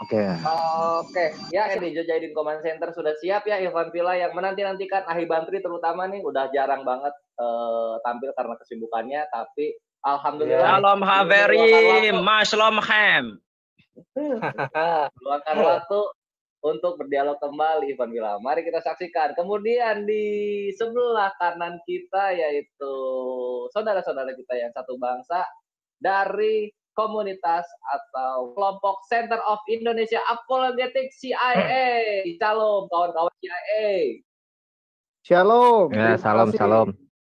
Oke. Oke, ya ini Jojahidin Command Center sudah siap ya, Irfan Villa yang menanti-nantikan Ahi Bantri terutama nih udah jarang banget tampil karena kesibukannya, tapi alhamdulillah Shalom Haveri, Maslom Ham. Luangkan waktu untuk berdialog kembali, Irfan Villa. Mari kita saksikan. Kemudian di sebelah kanan kita yaitu saudara-saudara kita yang satu bangsa dari komunitas atau kelompok Center of Indonesia Apologetic CIA. Shalom kawan-kawan CIA. Shalom. Ya, salam.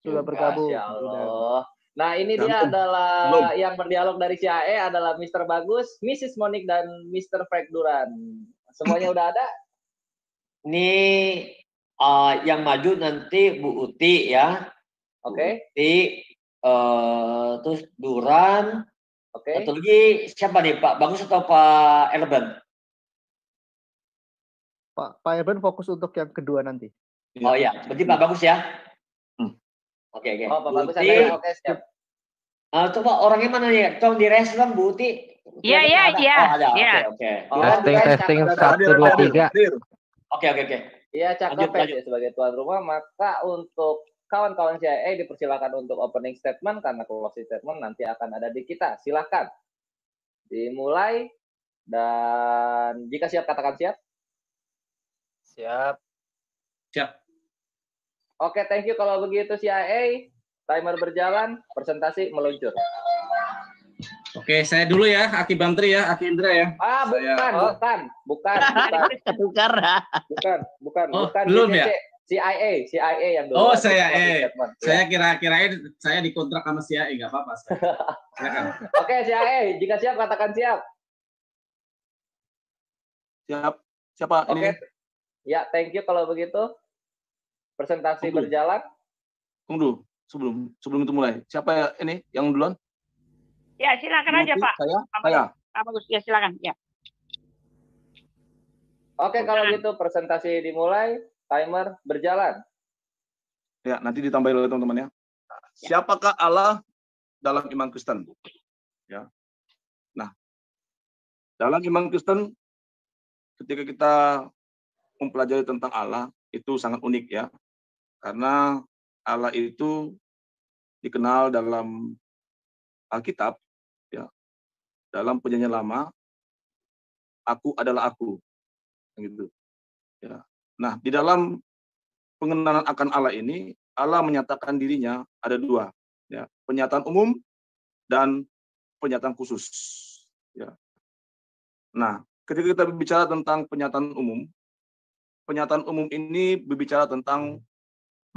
Sudah bergabung. Masya Allah. Nah, ini dia adalah yang berdialog dari CIA adalah Mr. Bagus, Mrs. Monik, dan Mr. Frank Duran. Semuanya udah ada? Ini yang maju nanti Bu Uti ya. Oke. Uti, terus Duran. Oke. Satu lagi siapa nih, Pak Bagus atau Pak Erben? Pak Erben fokus untuk yang kedua nanti. Oh iya, berarti Pak Bagus ya. Oke. Oh, Pak Bagus Uti, ada. Oke, siap. coba orangnya mana nih? Tolong di-res dong, Bu Uti. Iya. Oh, ada. Iya. Oke. Testing 1 2 3. Oke. Iya, cakep Lanjut. ya sebagai tuan rumah. Maka untuk kawan-kawan CIA dipersilakan untuk opening statement karena closing statement nanti akan ada di kita. Silakan dimulai dan jika siap katakan siap. Siap. Oke, thank you kalau begitu CIA. Timer berjalan, presentasi meluncur. Oke, saya dulu ya, Aki Bantri ya, Aki Indra ya. Bukan. Belum ya? CIA yang dulu. Oh, CIA. Saya kira-kirain saya dikontrak sama CIA, nggak apa-apa. Silakan. Oke, CIA, jika siap katakan siap. Siap. Siapa Oke. ini? Ya, thank you kalau begitu. Presentasi berjalan. Tunggu sebelum itu mulai. Siapa ini yang duluan? Ya, silakan aja, Pak. Saya. Pak Bagus, ya silakan. Ya. Oke, kalau gitu presentasi dimulai. Timer berjalan. Ya, nanti ditambahin oleh teman-teman ya. Siapakah Allah dalam iman Kristen? Ya. Nah, dalam iman Kristen, ketika kita mempelajari tentang Allah, itu sangat unik ya. Karena Allah itu dikenal dalam Alkitab, ya, dalam Perjanjian Lama, aku adalah aku, gitu. Ya. Nah, di dalam pengenalan akan Allah ini, Allah menyatakan dirinya ada dua, ya, penyataan umum dan penyataan khusus. Ya. Nah, ketika kita berbicara tentang penyataan umum ini berbicara tentang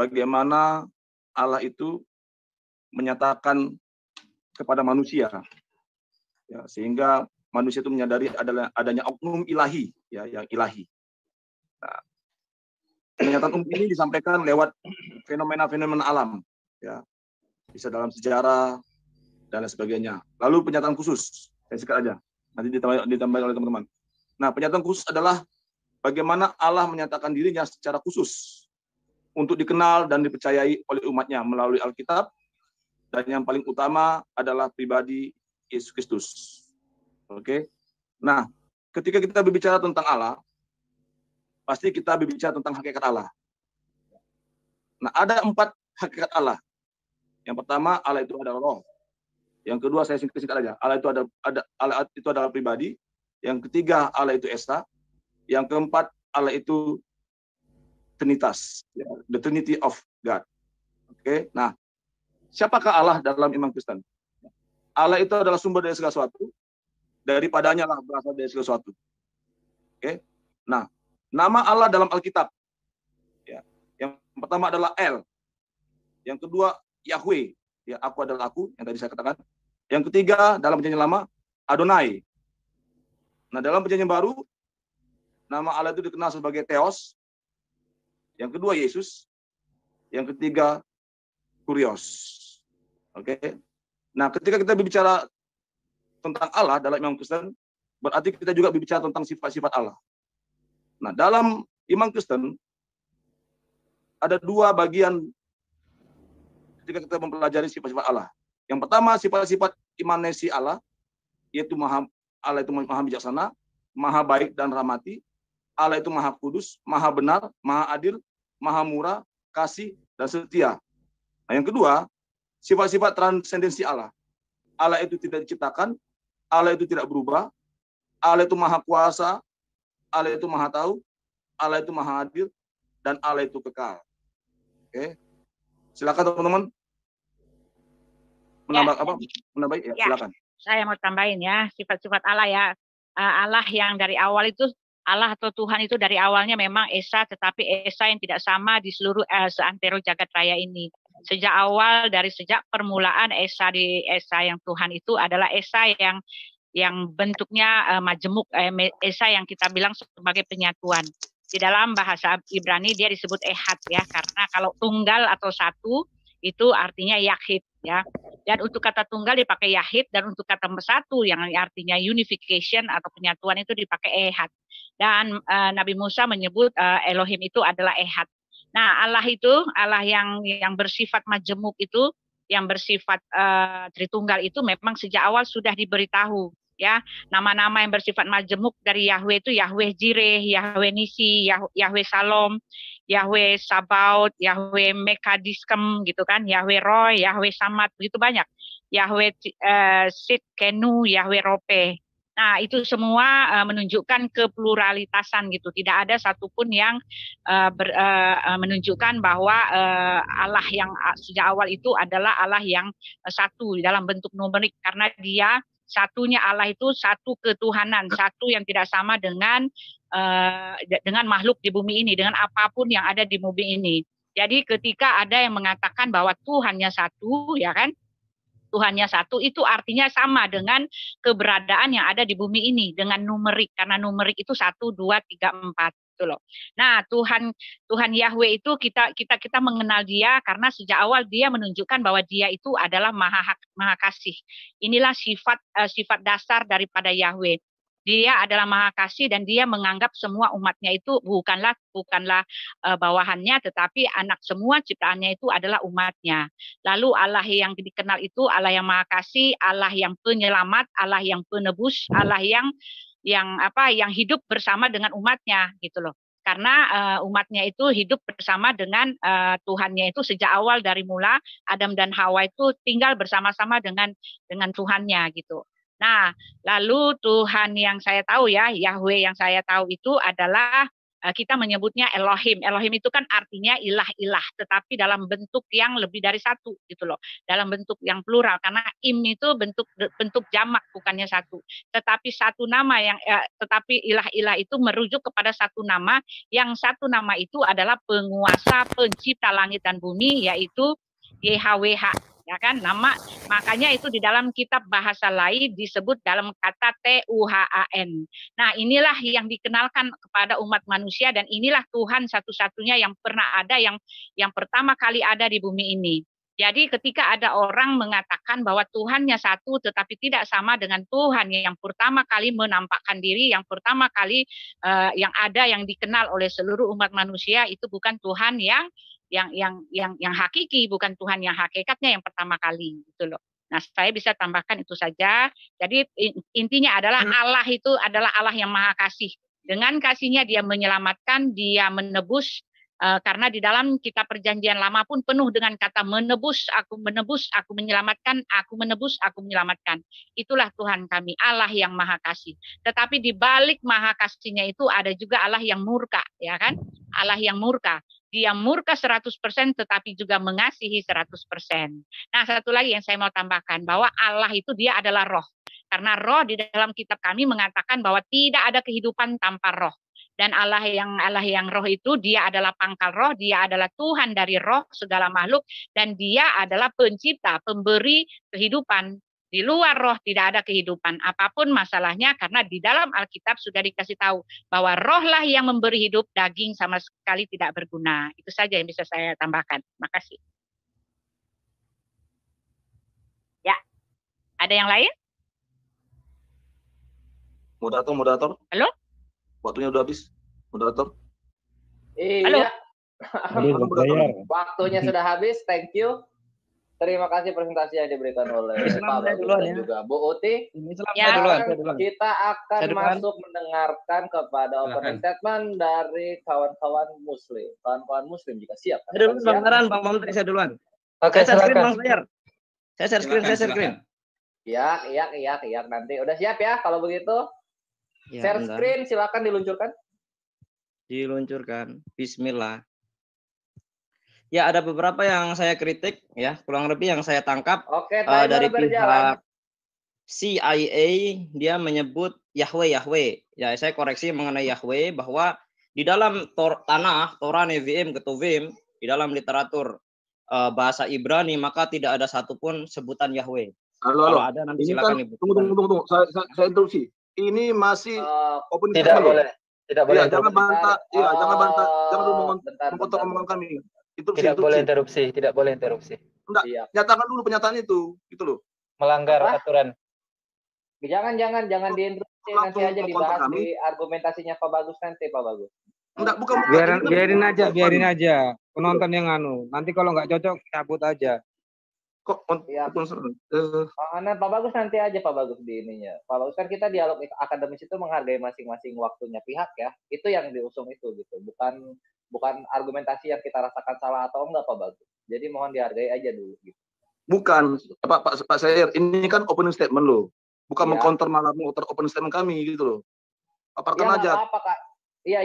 bagaimana Allah itu menyatakan kepada manusia, ya, sehingga manusia itu menyadari adanya oknum ilahi, ya, yang ilahi. Nah, pernyataan umum ini disampaikan lewat fenomena-fenomena alam, ya, bisa dalam sejarah dan lain sebagainya. Lalu pernyataan khusus, saya singkat aja, nanti ditambah oleh teman-teman. Nah, pernyataan khusus adalah bagaimana Allah menyatakan dirinya secara khusus untuk dikenal dan dipercayai oleh umatnya melalui Alkitab, dan yang paling utama adalah pribadi Yesus Kristus. Oke. Nah, ketika kita berbicara tentang Allah, pasti kita berbicara tentang hakikat Allah. Nah, ada 4 hakikat Allah. Yang pertama, Allah itu adalah roh. Yang kedua, saya singkat aja. Allah itu adalah pribadi. Yang ketiga, Allah itu esa. Yang keempat, Allah itu Trinitas, ya, the Trinity of God. Oke. Nah, siapakah Allah dalam iman Kristen? Allah itu adalah sumber dari segala sesuatu. Daripadanya lah berasal dari segala sesuatu. Oke. Nah, nama Allah dalam Alkitab, ya, yang pertama adalah El, yang kedua Yahweh, ya, aku adalah aku, yang tadi saya katakan. Yang ketiga dalam Perjanjian Lama Adonai. Nah, dalam Perjanjian Baru nama Allah itu dikenal sebagai Theos. Yang kedua Yesus, yang ketiga Kurios. Oke. Nah, ketika kita berbicara tentang Allah dalam iman Kristen, berarti kita juga berbicara tentang sifat-sifat Allah. Nah, dalam iman Kristen ada 2 bagian ketika kita mempelajari sifat-sifat Allah. Yang pertama, sifat-sifat imanensi Allah, yaitu Allah itu maha bijaksana, maha baik dan rahmati. Allah itu maha kudus, maha benar, maha adil, maha murah, kasih, dan setia. Nah, yang kedua, sifat-sifat transendensi Allah. Allah itu tidak diciptakan, Allah itu tidak berubah, Allah itu maha kuasa, Allah itu maha tahu, Allah itu maha adil, dan Allah itu kekal. Oke. Silakan teman-teman. Menambah apa? Menambah ya, silakan. Saya mau tambahin ya, sifat-sifat Allah ya. Allah yang dari awal itu, Allah atau Tuhan itu dari awalnya memang Esa, tetapi Esa yang tidak sama di seluruh seantero jagat raya ini. Sejak awal, sejak permulaan Esa yang Tuhan itu adalah Esa yang bentuknya majemuk, Esa yang kita bilang sebagai penyatuan. Di dalam bahasa Ibrani dia disebut ehad ya, karena kalau tunggal atau satu itu artinya yahid ya. Dan untuk kata tunggal dipakai yahid, dan untuk kata satu yang artinya unification atau penyatuan itu dipakai ehad. Dan Nabi Musa menyebut Elohim itu adalah ehad. Nah, Allah itu, Allah yang bersifat majemuk itu, yang bersifat Tritunggal itu memang sejak awal sudah diberitahu ya. Nama-nama yang bersifat majemuk dari Yahweh itu Yahweh Jireh, Yahweh Nisi, Yahweh Salom, Yahweh Sabaut, Yahweh Mekadiskem gitu kan, Yahweh Roy, Yahweh Samad, begitu banyak. Yahweh Sitkenu, Yahweh Rope. Nah, itu semua menunjukkan kepluralitasan gitu. Tidak ada satupun yang menunjukkan bahwa Allah yang sejak awal itu adalah Allah yang satu dalam bentuk numerik, karena dia satunya Allah itu satu ketuhanan, satu yang tidak sama dengan makhluk di bumi ini, dengan apapun yang ada di bumi ini. Jadi ketika ada yang mengatakan bahwa Tuhannya satu, ya kan? Tuhannya satu itu artinya sama dengan keberadaan yang ada di bumi ini dengan numerik, karena numerik itu 1, 2, 3, 4 gitu loh. Nah, Tuhan Yahweh itu kita mengenal dia karena sejak awal dia menunjukkan bahwa dia itu adalah maha kasih. Inilah sifat dasar daripada Yahweh. Dia adalah maha kasih dan dia menganggap semua umatnya itu bukanlah bawahannya, tetapi anak semua ciptaannya itu adalah umatnya. Lalu Allah yang dikenal itu Allah yang maha kasih, Allah yang penyelamat, Allah yang penebus, Allah yang hidup bersama dengan umatnya gitu loh. Karena umatnya itu hidup bersama dengan Tuhannya itu sejak awal, dari mula Adam dan Hawa itu tinggal bersama-sama dengan Tuhannya gitu. Nah, lalu Tuhan yang saya tahu ya, Yahweh yang saya tahu itu adalah kita menyebutnya Elohim. Elohim itu kan artinya ilah-ilah, tetapi dalam bentuk yang lebih dari satu gitu loh. Dalam bentuk yang plural, karena im itu bentuk jamak bukannya satu. Tetapi satu nama tetapi ilah-ilah itu merujuk kepada satu nama, yang satu nama itu adalah penguasa pencipta langit dan bumi, yaitu YHWH. Ya kan, makanya itu di dalam kitab bahasa lain disebut dalam kata TUHAN. Nah, inilah yang dikenalkan kepada umat manusia, dan inilah Tuhan satu-satunya yang pernah ada, yang pertama kali ada di bumi ini. Jadi ketika ada orang mengatakan bahwa Tuhannya satu tetapi tidak sama dengan Tuhan yang pertama kali menampakkan diri, yang pertama kali yang ada, yang dikenal oleh seluruh umat manusia, itu bukan Tuhan yang hakiki, bukan Tuhan yang hakikatnya yang pertama kali gitu loh. Nah, saya bisa tambahkan itu saja. Jadi intinya adalah Allah itu adalah Allah yang maha kasih. Dengan kasihnya dia menyelamatkan, dia menebus, karena di dalam kitab perjanjian lama pun penuh dengan kata menebus, aku menyelamatkan, aku menebus, aku menyelamatkan. Itulah Tuhan kami, Allah yang maha kasih. Tetapi di balik maha kasihnya itu ada juga Allah yang murka, ya kan? Allah yang murka. Dia murka 100% tetapi juga mengasihi 100%. Nah, satu lagi yang saya mau tambahkan, bahwa Allah itu dia adalah roh. Karena roh di dalam kitab kami mengatakan bahwa tidak ada kehidupan tanpa roh. Dan Allah yang roh itu dia adalah pangkal roh, dia adalah Tuhan dari roh segala makhluk, dan dia adalah pencipta, pemberi kehidupan. Di luar roh tidak ada kehidupan apapun masalahnya, karena di dalam Alkitab sudah dikasih tahu bahwa rohlah yang memberi hidup, daging sama sekali tidak berguna. Itu saja yang bisa saya tambahkan. Makasih. Ya, ada yang lain? Moderator. Halo? Waktunya udah habis, moderator. Iya. Halo. Waktunya sudah habis, thank you. Terima kasih presentasi yang diberikan oleh Islam Pak saya Bagus duluan dan ya. juga Bu Uti. Islam Ya. saya duluan. Sekarang kita akan Saya duluan. masuk mendengarkan kepada opening statement dari kawan-kawan Muslim. Kawan-kawan Muslim jika siap. Saya duluan Bang Saran, Bang Menteri saya duluan. Oke, Saya share screen silakan. Bang Sayar. Saya share screen, saya share screen. Iya. Nanti udah siap ya kalau begitu. Ya, Share bentar. screen silakan diluncurkan. Diluncurkan. Bismillah. Ya, ada beberapa yang saya kritik ya, kurang lebih yang saya tangkap Oke, timer dari berjalan. pihak CIA. Dia menyebut Yahweh. Ya, saya koreksi mengenai Yahweh bahwa di dalam Tanakh, Torah, Nevi'im, Ketuvim, di dalam literatur bahasa Ibrani maka tidak ada satupun sebutan Yahweh. Halo. Kalau ada nanti Ini silakan kan, Ibu. tunggu. Saya interupsi. Ini masih open Tidak statement. boleh. Tidak boleh. Iya, jangan bantah. Iya, jangan bantah. Jangan dulu Bentar. memotong omongan kami. Interupsi. Tidak boleh interupsi. Tidak boleh interupsi. Enggak, Iya. nyatakan dulu pernyataan itu. Gitu loh. Melanggar Apa? aturan. Jangan diinterupsi, nanti aja dibahas di argumentasinya Pak Bagus nanti Pak Bagus. Enggak, bukan. Biarin aja. Penonton yang nanti kalau nggak cocok cabut aja. Kok Iya. Nah, Pak Bagus nanti aja Pak Bagus di ininya. Pak Bagus kan kita dialog akademis itu menghargai masing-masing waktunya pihak ya. Itu yang diusung itu gitu. Bukan argumentasi yang kita rasakan salah atau enggak Pak Bagus. Jadi mohon dihargai aja dulu gitu. Bukan, Pak Sayer, ini kan opening statement loh. Bukan Iya. mengcounter malah mengotor opening statement kami gitu loh. Paparkan Ya, aja. apa Kak? Iya,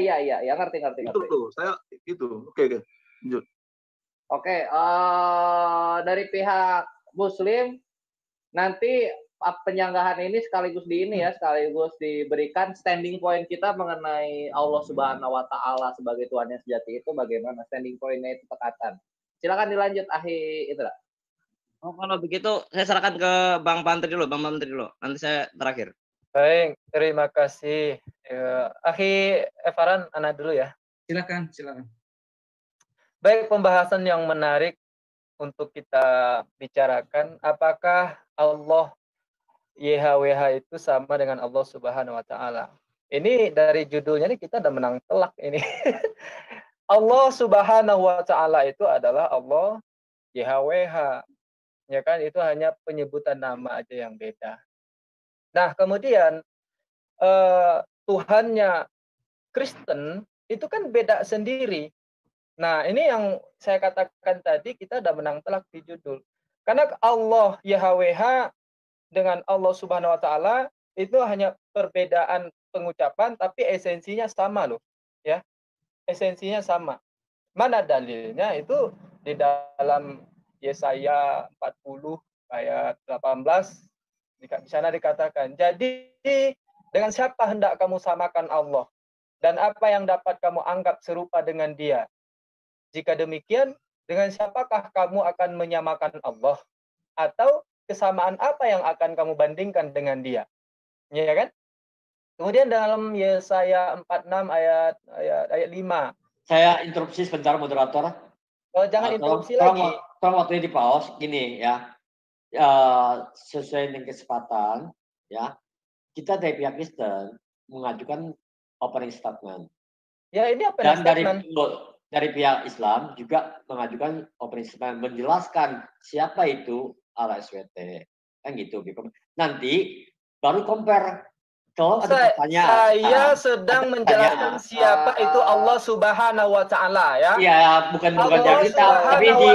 ngerti. Itu loh, saya itu. Oke. Lanjut. Oke, dari pihak Muslim nanti penyanggahan ini sekaligus diberikan standing point kita mengenai Allah Subhanahu wa Ta'ala sebagai Tuhan yang sejati itu bagaimana standing point-nya itu tekatan. Silakan dilanjut Ahi Indra. Oh, kalau begitu saya serahkan ke Bang Menteri dulu, Nanti saya terakhir. Baik, terima kasih. Akhi Evaran, Ana dulu ya. Silakan. Baik, pembahasan yang menarik untuk kita bicarakan. Apakah Allah YHWH itu sama dengan Allah Subhanahu wa Ta'ala? Ini dari judulnya ini kita udah menang telak ini. Allah Subhanahu wa Ta'ala itu adalah Allah YHWH. Ya kan, itu hanya penyebutan nama aja yang beda. Nah, kemudian Tuhannya Kristen itu kan beda sendiri. Nah, ini yang saya katakan tadi, kita udah menang telak di judul. Karena Allah YHWH dengan Allah Subhanahu wa Ta'ala itu hanya perbedaan pengucapan, tapi esensinya sama loh. Ya, esensinya sama. Mana dalilnya? Itu di dalam Yesaya 40 ayat 18 di sana dikatakan, jadi dengan siapa hendak kamu samakan Allah? Dan apa yang dapat kamu anggap serupa dengan Dia? Jika demikian, dengan siapakah kamu akan menyamakan Allah? Atau kesamaan apa yang akan kamu bandingkan dengan Dia? Ya kan? Kemudian dalam Yesaya 46 ayat 5. Saya interupsi sebentar, moderator. Oh, jangan interupsi lagi. Tolong waktunya di pause. Gini ya, sesuai dengan kesempatan, ya, kita dari pihak Kristen mengajukan opening statement. Ya, ini opening Dan statement. Dari pihak Islam juga mengajukan opening statement, menjelaskan siapa itu Allah SWT. Kan gitu. Nanti baru compare. Kalau ada pertanyaan. Saya sedang menjelaskan siapa itu Allah Subhanahu wa Ta'ala ya. Iya, bukan dari kita, tapi di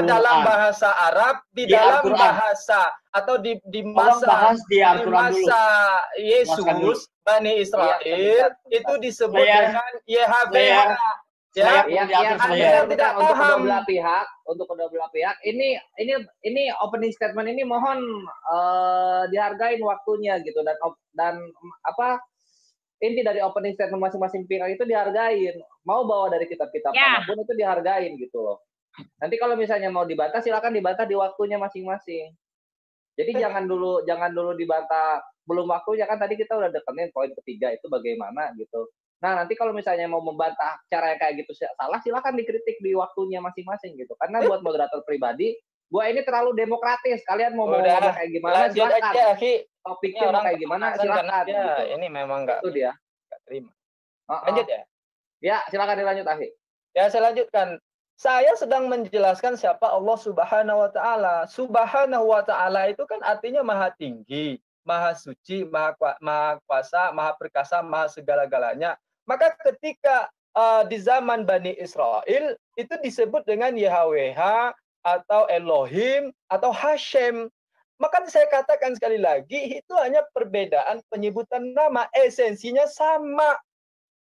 dalam bahasa Arab, di dalam bahasa atau di masa Yesus, Bani Israel itu disebut dengan YHWH. Ya, tidak paham. Untuk kedua belah pihak, ini opening statement ini mohon dihargain waktunya gitu, dan apa inti dari opening statement masing-masing pihak itu dihargain. Mau bawa dari kitab-kitab manapun itu dihargain gitu loh. Nanti kalau misalnya mau dibantah, silakan dibantah di waktunya masing-masing. Jadi jangan dulu dibantah belum waktunya, kan tadi kita udah deketin poin ketiga itu bagaimana gitu. Nah, nanti kalau misalnya mau membantah cara yang kayak gitu salah, silakan dikritik di waktunya masing-masing gitu. Karena buat moderator pribadi, gua ini terlalu demokratis. Kalian mau ngomong kayak gimana, silakan. Topiknya mau kayak gimana, silakan. Ya, gitu. ini memang enggak dia terima. Lanjut ya? Ya, silakan dilanjut, Ahi. Ya, saya lanjutkan. Saya sedang menjelaskan siapa Allah Subhanahu wa taala. Subhanahu wa taala itu kan artinya maha tinggi, maha suci, maha kuasa, maha perkasa, maha segala-galanya. Maka ketika di zaman Bani Israel itu disebut dengan YHWH atau Elohim atau Hashem. Maka saya katakan sekali lagi, itu hanya perbedaan penyebutan nama, esensinya sama.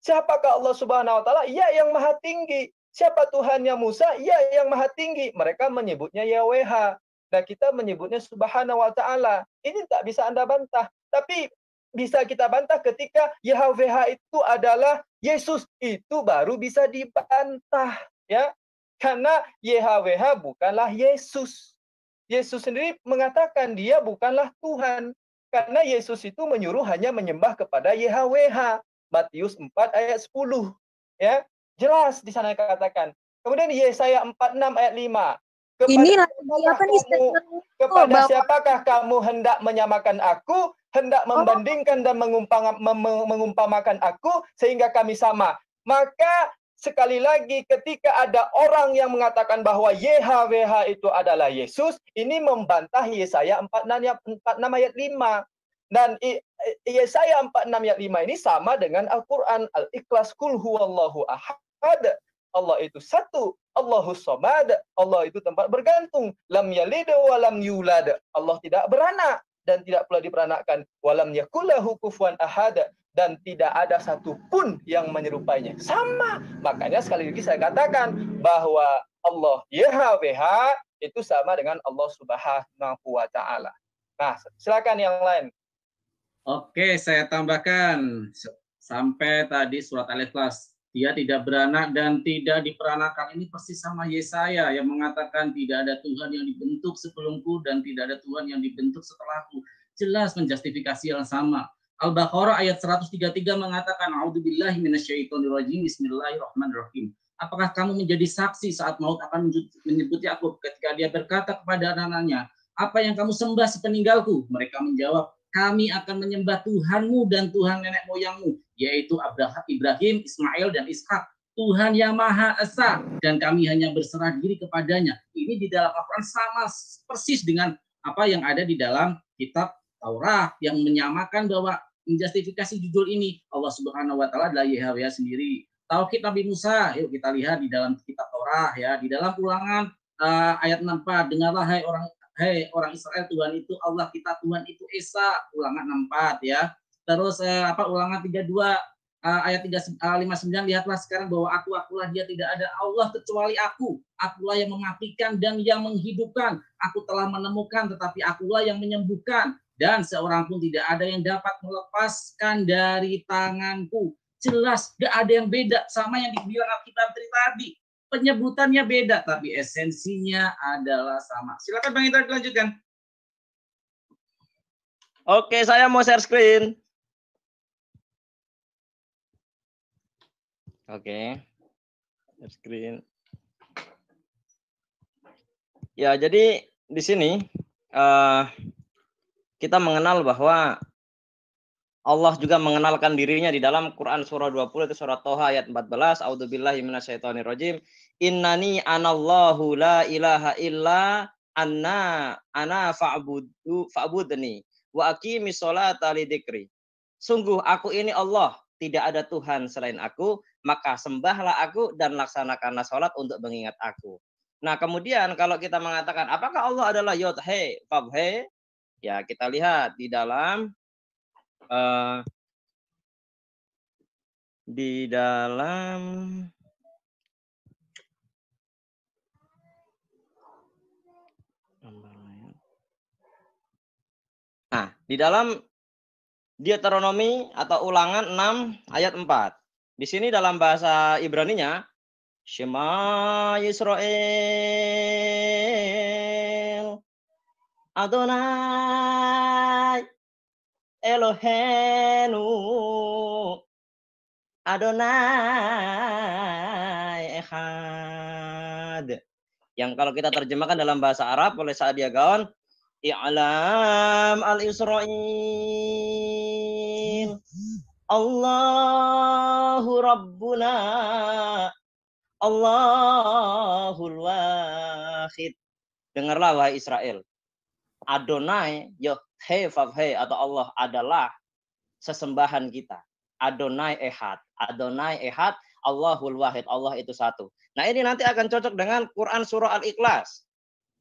Siapakah Allah Subhanahu wa taala? Ya, yang maha tinggi. Siapa Tuhannya Musa? Ya, yang maha tinggi. Mereka menyebutnya YHWH. Nah, kita menyebutnya Subhanahu wa taala. Ini tak bisa Anda bantah. Tapi bisa kita bantah ketika YHWH itu adalah Yesus. Itu baru bisa dibantah, ya. Karena YHWH bukanlah Yesus. Yesus sendiri mengatakan dia bukanlah Tuhan. Karena Yesus itu menyuruh hanya menyembah kepada YHWH. Matius 4 ayat 10. Ya. Jelas di sana katakan. Kemudian Yesaya 46 ayat 5. Kepada siapakah kamu hendak menyamakan aku, hendak membandingkan dan mengumpamakan aku sehingga kami sama. Maka sekali lagi ketika ada orang yang mengatakan bahwa YHWH itu adalah Yesus, ini membantah Yesaya 46 ayat 5. Dan Yesaya 46 ayat 5 ini sama dengan Al-Quran. Al-Ikhlas, Qul huwallahu ahad. Allah itu satu. Allahus somad. Allah itu tempat bergantung. Lam yalid wa lam yulad. Allah tidak beranak dan tidak pula diperanakkan. Walam yakullahu kufuwan ahad. Dan tidak ada satupun yang menyerupainya. Sama. Makanya sekali lagi saya katakan bahwa Allah YHWH itu sama dengan Allah Subhanahu wa taala. Nah, silakan yang lain. Oke, saya tambahkan sampai tadi surat Al-Ikhlas. Dia tidak beranak dan tidak diperanakan. Ini persis sama Yesaya yang mengatakan tidak ada Tuhan yang dibentuk sebelumku dan tidak ada Tuhan yang dibentuk setelahku. Jelas menjustifikasi yang sama. Al-Baqarah ayat 133 mengatakan A'udzubillahi minasyaitonirrajim. Bismillahirrahmanirrahim. Apakah kamu menjadi saksi saat maut akan menyebut Yakub ketika dia berkata kepada anak-anaknya, apa yang kamu sembah sepeninggalku? Mereka menjawab, kami akan menyembah Tuhanmu dan Tuhan nenek moyangmu, yaitu Ibrahim, Ismail, dan Ishak. Tuhan yang Maha Esa, dan kami hanya berserah diri kepadanya. Ini di dalam Al-Quran sama persis dengan apa yang ada di dalam kitab Taurat yang menyamakan bahwa menjustifikasi judul ini Allah Subhanahu wa taala adalah YHWH sendiri. Tauhid Nabi Musa, yuk kita lihat di dalam kitab Taurat ya, di dalam Ulangan ayat 64, dengarlah hai orang Israel, Tuhan itu Allah kita, Tuhan itu Esa, Ulangan 64 ya. Terus Ulangan 32 ayat 59, lihatlah sekarang bahwa akulah dia, tidak ada Allah kecuali akulah yang mematikan dan yang menghidupkan, aku telah menemukan tetapi akulah yang menyembuhkan, dan seorang pun tidak ada yang dapat melepaskan dari tanganku. Jelas gak ada yang beda sama yang dibilang Alkitab tadi. Penyebutannya beda, tapi esensinya adalah sama. Silakan Bang Indra dilanjutkan. Oke, saya mau share screen. Oke, share screen. Ya, jadi di sini kita mengenal bahwa Allah juga mengenalkan dirinya di dalam Quran surah 20 itu surah Toha ayat 14. A'udzubillahi minasyaitonirrajim. Innani anallahu la ilaha illa ana fa'budni wa aqimis sholata lidzikri. Sungguh aku ini Allah, tidak ada Tuhan selain aku, maka sembahlah aku dan laksanakanlah sholat untuk mengingat aku. Nah, kemudian kalau kita mengatakan apakah Allah adalah Yod He Vav He? Ya, kita lihat di dalam di dalam Deuteronomi atau Ulangan 6 ayat 4. Di sini dalam bahasa Ibraninya Shema Yisrael Adonai Elohenu Adonai Echad. Yang kalau kita terjemahkan dalam bahasa Arab oleh Sa'dia Gaon, I'lam al-Isra'il Allahu Rabbuna Allahul Wahid. Dengarlah wahai Israel. Adonai Yod-Heh-Vav-Heh atau Allah adalah sesembahan kita. Adonai Ehad. Adonai Ehad, Allahul Wahid. Allah itu satu. Nah, ini nanti akan cocok dengan Quran surah Al-Ikhlas.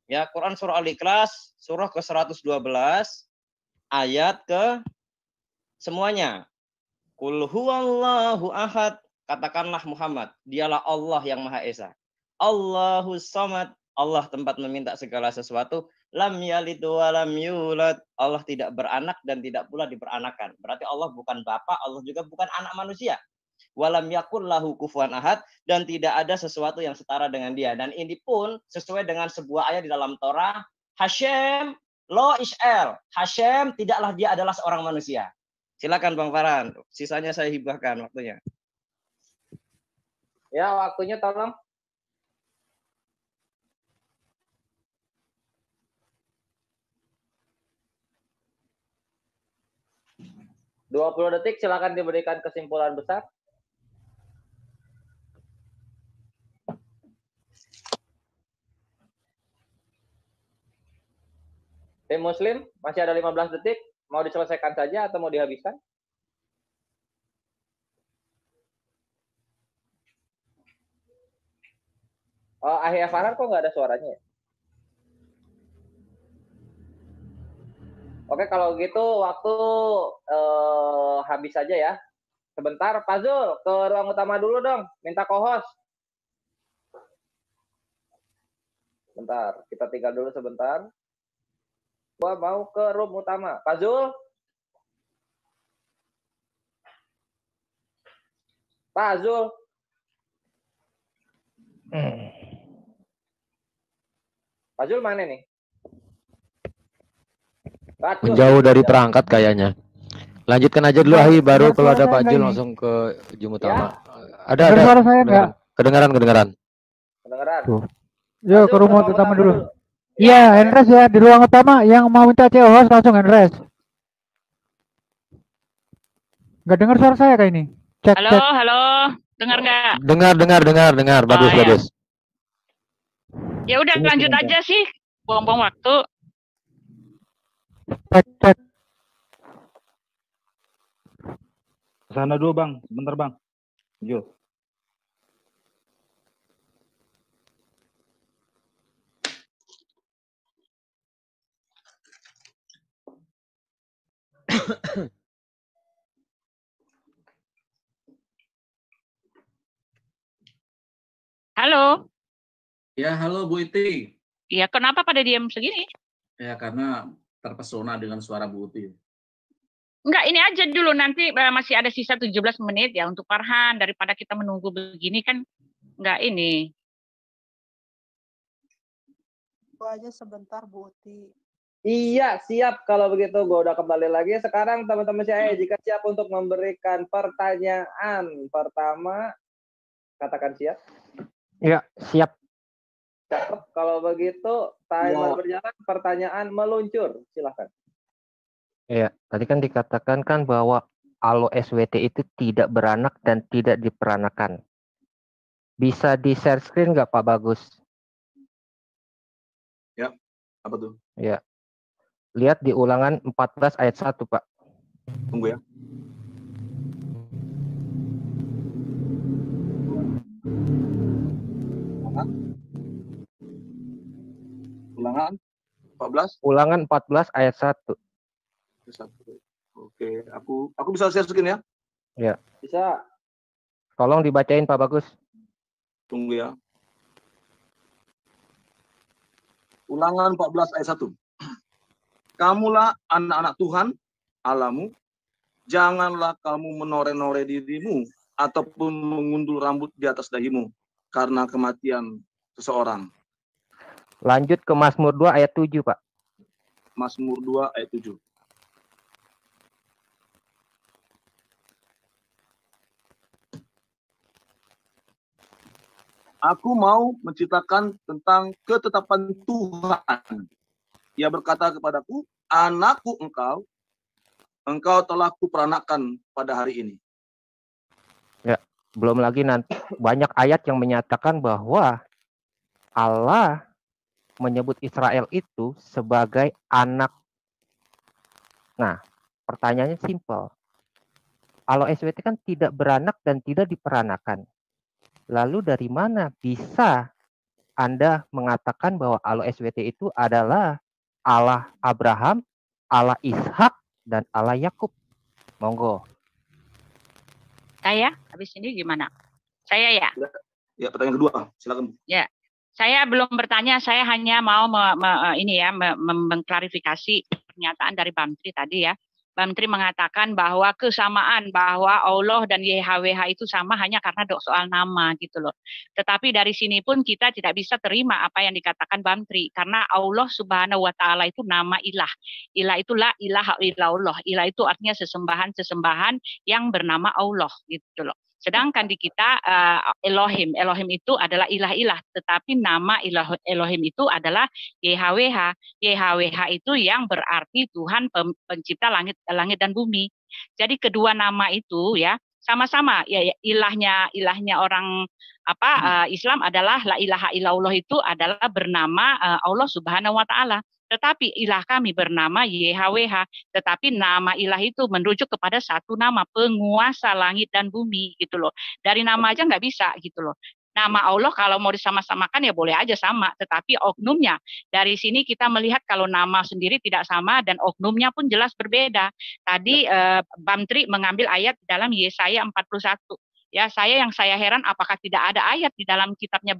Ya, Quran surah Al-Ikhlas, surah ke-112 ayat ke semuanya. Qul huwallahu ahad. Katakanlah Muhammad, dialah Allah yang Maha Esa. Allahus Samad, Allah tempat meminta segala sesuatu. Lam yalid wa lam yulad. Allah tidak beranak dan tidak pula diperanakan. Berarti Allah bukan bapak, Allah juga bukan anak manusia. Walam yakul lahu kufuwan ahad, dan tidak ada sesuatu yang setara dengan dia. Dan ini pun sesuai dengan sebuah ayat di dalam Torah, Hashem lo ish'el. Hashem tidaklah dia adalah seorang manusia. Silakan Bang Farhan, sisanya saya hibahkan waktunya. Ya, waktunya tolong. ...20 detik, silakan diberikan kesimpulan besar. Tim Muslim, masih ada 15 detik. Mau diselesaikan saja atau mau dihabiskan? Oh, Ahya Farhan kok nggak ada suaranya ya? Oke, kalau gitu waktu habis saja ya. Sebentar, Pak Zul, ke ruang utama dulu dong. Minta co-host. Bentar, kita tinggal dulu sebentar. Gua mau ke room utama. Pak Zul? Pak Zul? Pak Zul mana nih? Menjauh dari perangkat kayaknya. Lanjutkan aja dulu Ahi, baru kalau ada Pak Jul langsung ke Zoom utama. Ada. Suara saya enggak? Kedengaran. Kedengaran. Tuh. Yuk ke rumah utama dulu. Iya, Enres ya di ruang utama. Yang mau minta host langsung Enres. Enggak dengar suara saya kayak ini. Cek. Halo. Dengar nggak? Dengar. Bagus. Ya udah lanjut aja sih. Buang-buang waktu. Cek. Sana dulu Bang, sebentar Bang. Jul. Halo. Ya, halo Bu Iti. Ya, kenapa pada diam segini? Ya, karena terpesona dengan suara Bu Uti. Enggak, ini aja dulu, nanti masih ada sisa 17 menit ya untuk Farhan, daripada kita menunggu begini kan enggak ini. Itu aja sebentar Bu Uti. Iya, siap kalau begitu. Gue udah kembali lagi. Sekarang teman-teman saya jika siap untuk memberikan pertanyaan pertama, katakan siap. Iya, siap. Cakep. Kalau begitu, timer berjalan, pertanyaan meluncur. Silahkan. Iya, tadi kan dikatakan kan bahwa Allah SWT itu tidak beranak dan tidak diperanakan. Bisa di share screen nggak Pak Bagus? Ya, apa tuh? Ya. Lihat di ulangan 14 ayat 1, Pak. Tunggu ya. Ulangan 14? Ulangan 14 ayat 1. Oke, aku bisa share screen ya? Ya. Bisa. Tolong dibacain Pak Bagus. Tunggu ya. Ulangan 14 ayat 1. Kamulah anak-anak Tuhan, Allahmu. Janganlah kamu menore-nore dirimu ataupun mengundul rambut di atas dahimu karena kematian seseorang. Lanjut ke Mazmur 2 ayat 7, Pak. Mazmur 2 ayat 7. Aku mau menceritakan tentang ketetapan Tuhan. Ia berkata kepadaku, anakku engkau telah kuperanakan pada hari ini. Ya. Belum lagi nanti banyak ayat yang menyatakan bahwa Allah menyebut Israel itu sebagai anak. Nah, pertanyaannya simpel. Allah SWT kan tidak beranak dan tidak diperanakan. Lalu dari mana bisa Anda mengatakan bahwa Allah SWT itu adalah Allah Abraham, Allah Ishak, dan Allah Yakub? Monggo. Saya habis ini gimana? Saya ya? Ya, pertanyaan kedua, silakan. Ya, saya belum bertanya, saya hanya mau mengklarifikasi pernyataan dari Bamtri tadi ya. Bamtri mengatakan bahwa kesamaan bahwa Allah dan YHWH itu sama hanya karena soal nama gitu loh. Tetapi dari sini pun kita tidak bisa terima apa yang dikatakan Bamtri, karena Allah Subhanahu wa Ta'ala itu nama ilah. Ilah itu la ilaha illallah. Ilah itu artinya sesembahan yang bernama Allah gitu loh. Sedangkan di kita Elohim itu adalah ilah-ilah, tetapi nama Elohim itu adalah YHWH. YHWH itu yang berarti Tuhan pencipta langit dan bumi. Jadi kedua nama itu ya sama-sama ya, ilahnya orang Islam adalah la ilaha illallah, itu adalah bernama Allah Subhanahu wa Ta'ala. Tetapi ilah kami bernama YHWH, tetapi nama ilah itu merujuk kepada satu nama, penguasa langit dan bumi gitu loh. Dari nama aja nggak bisa gitu loh. Nama Allah kalau mau disama-samakan ya boleh aja sama, tetapi oknumnya dari sini kita melihat kalau nama sendiri tidak sama dan oknumnya pun jelas berbeda. Tadi Bamtri mengambil ayat dalam Yesaya 41. Ya, yang saya heran apakah tidak ada ayat di dalam kitabnya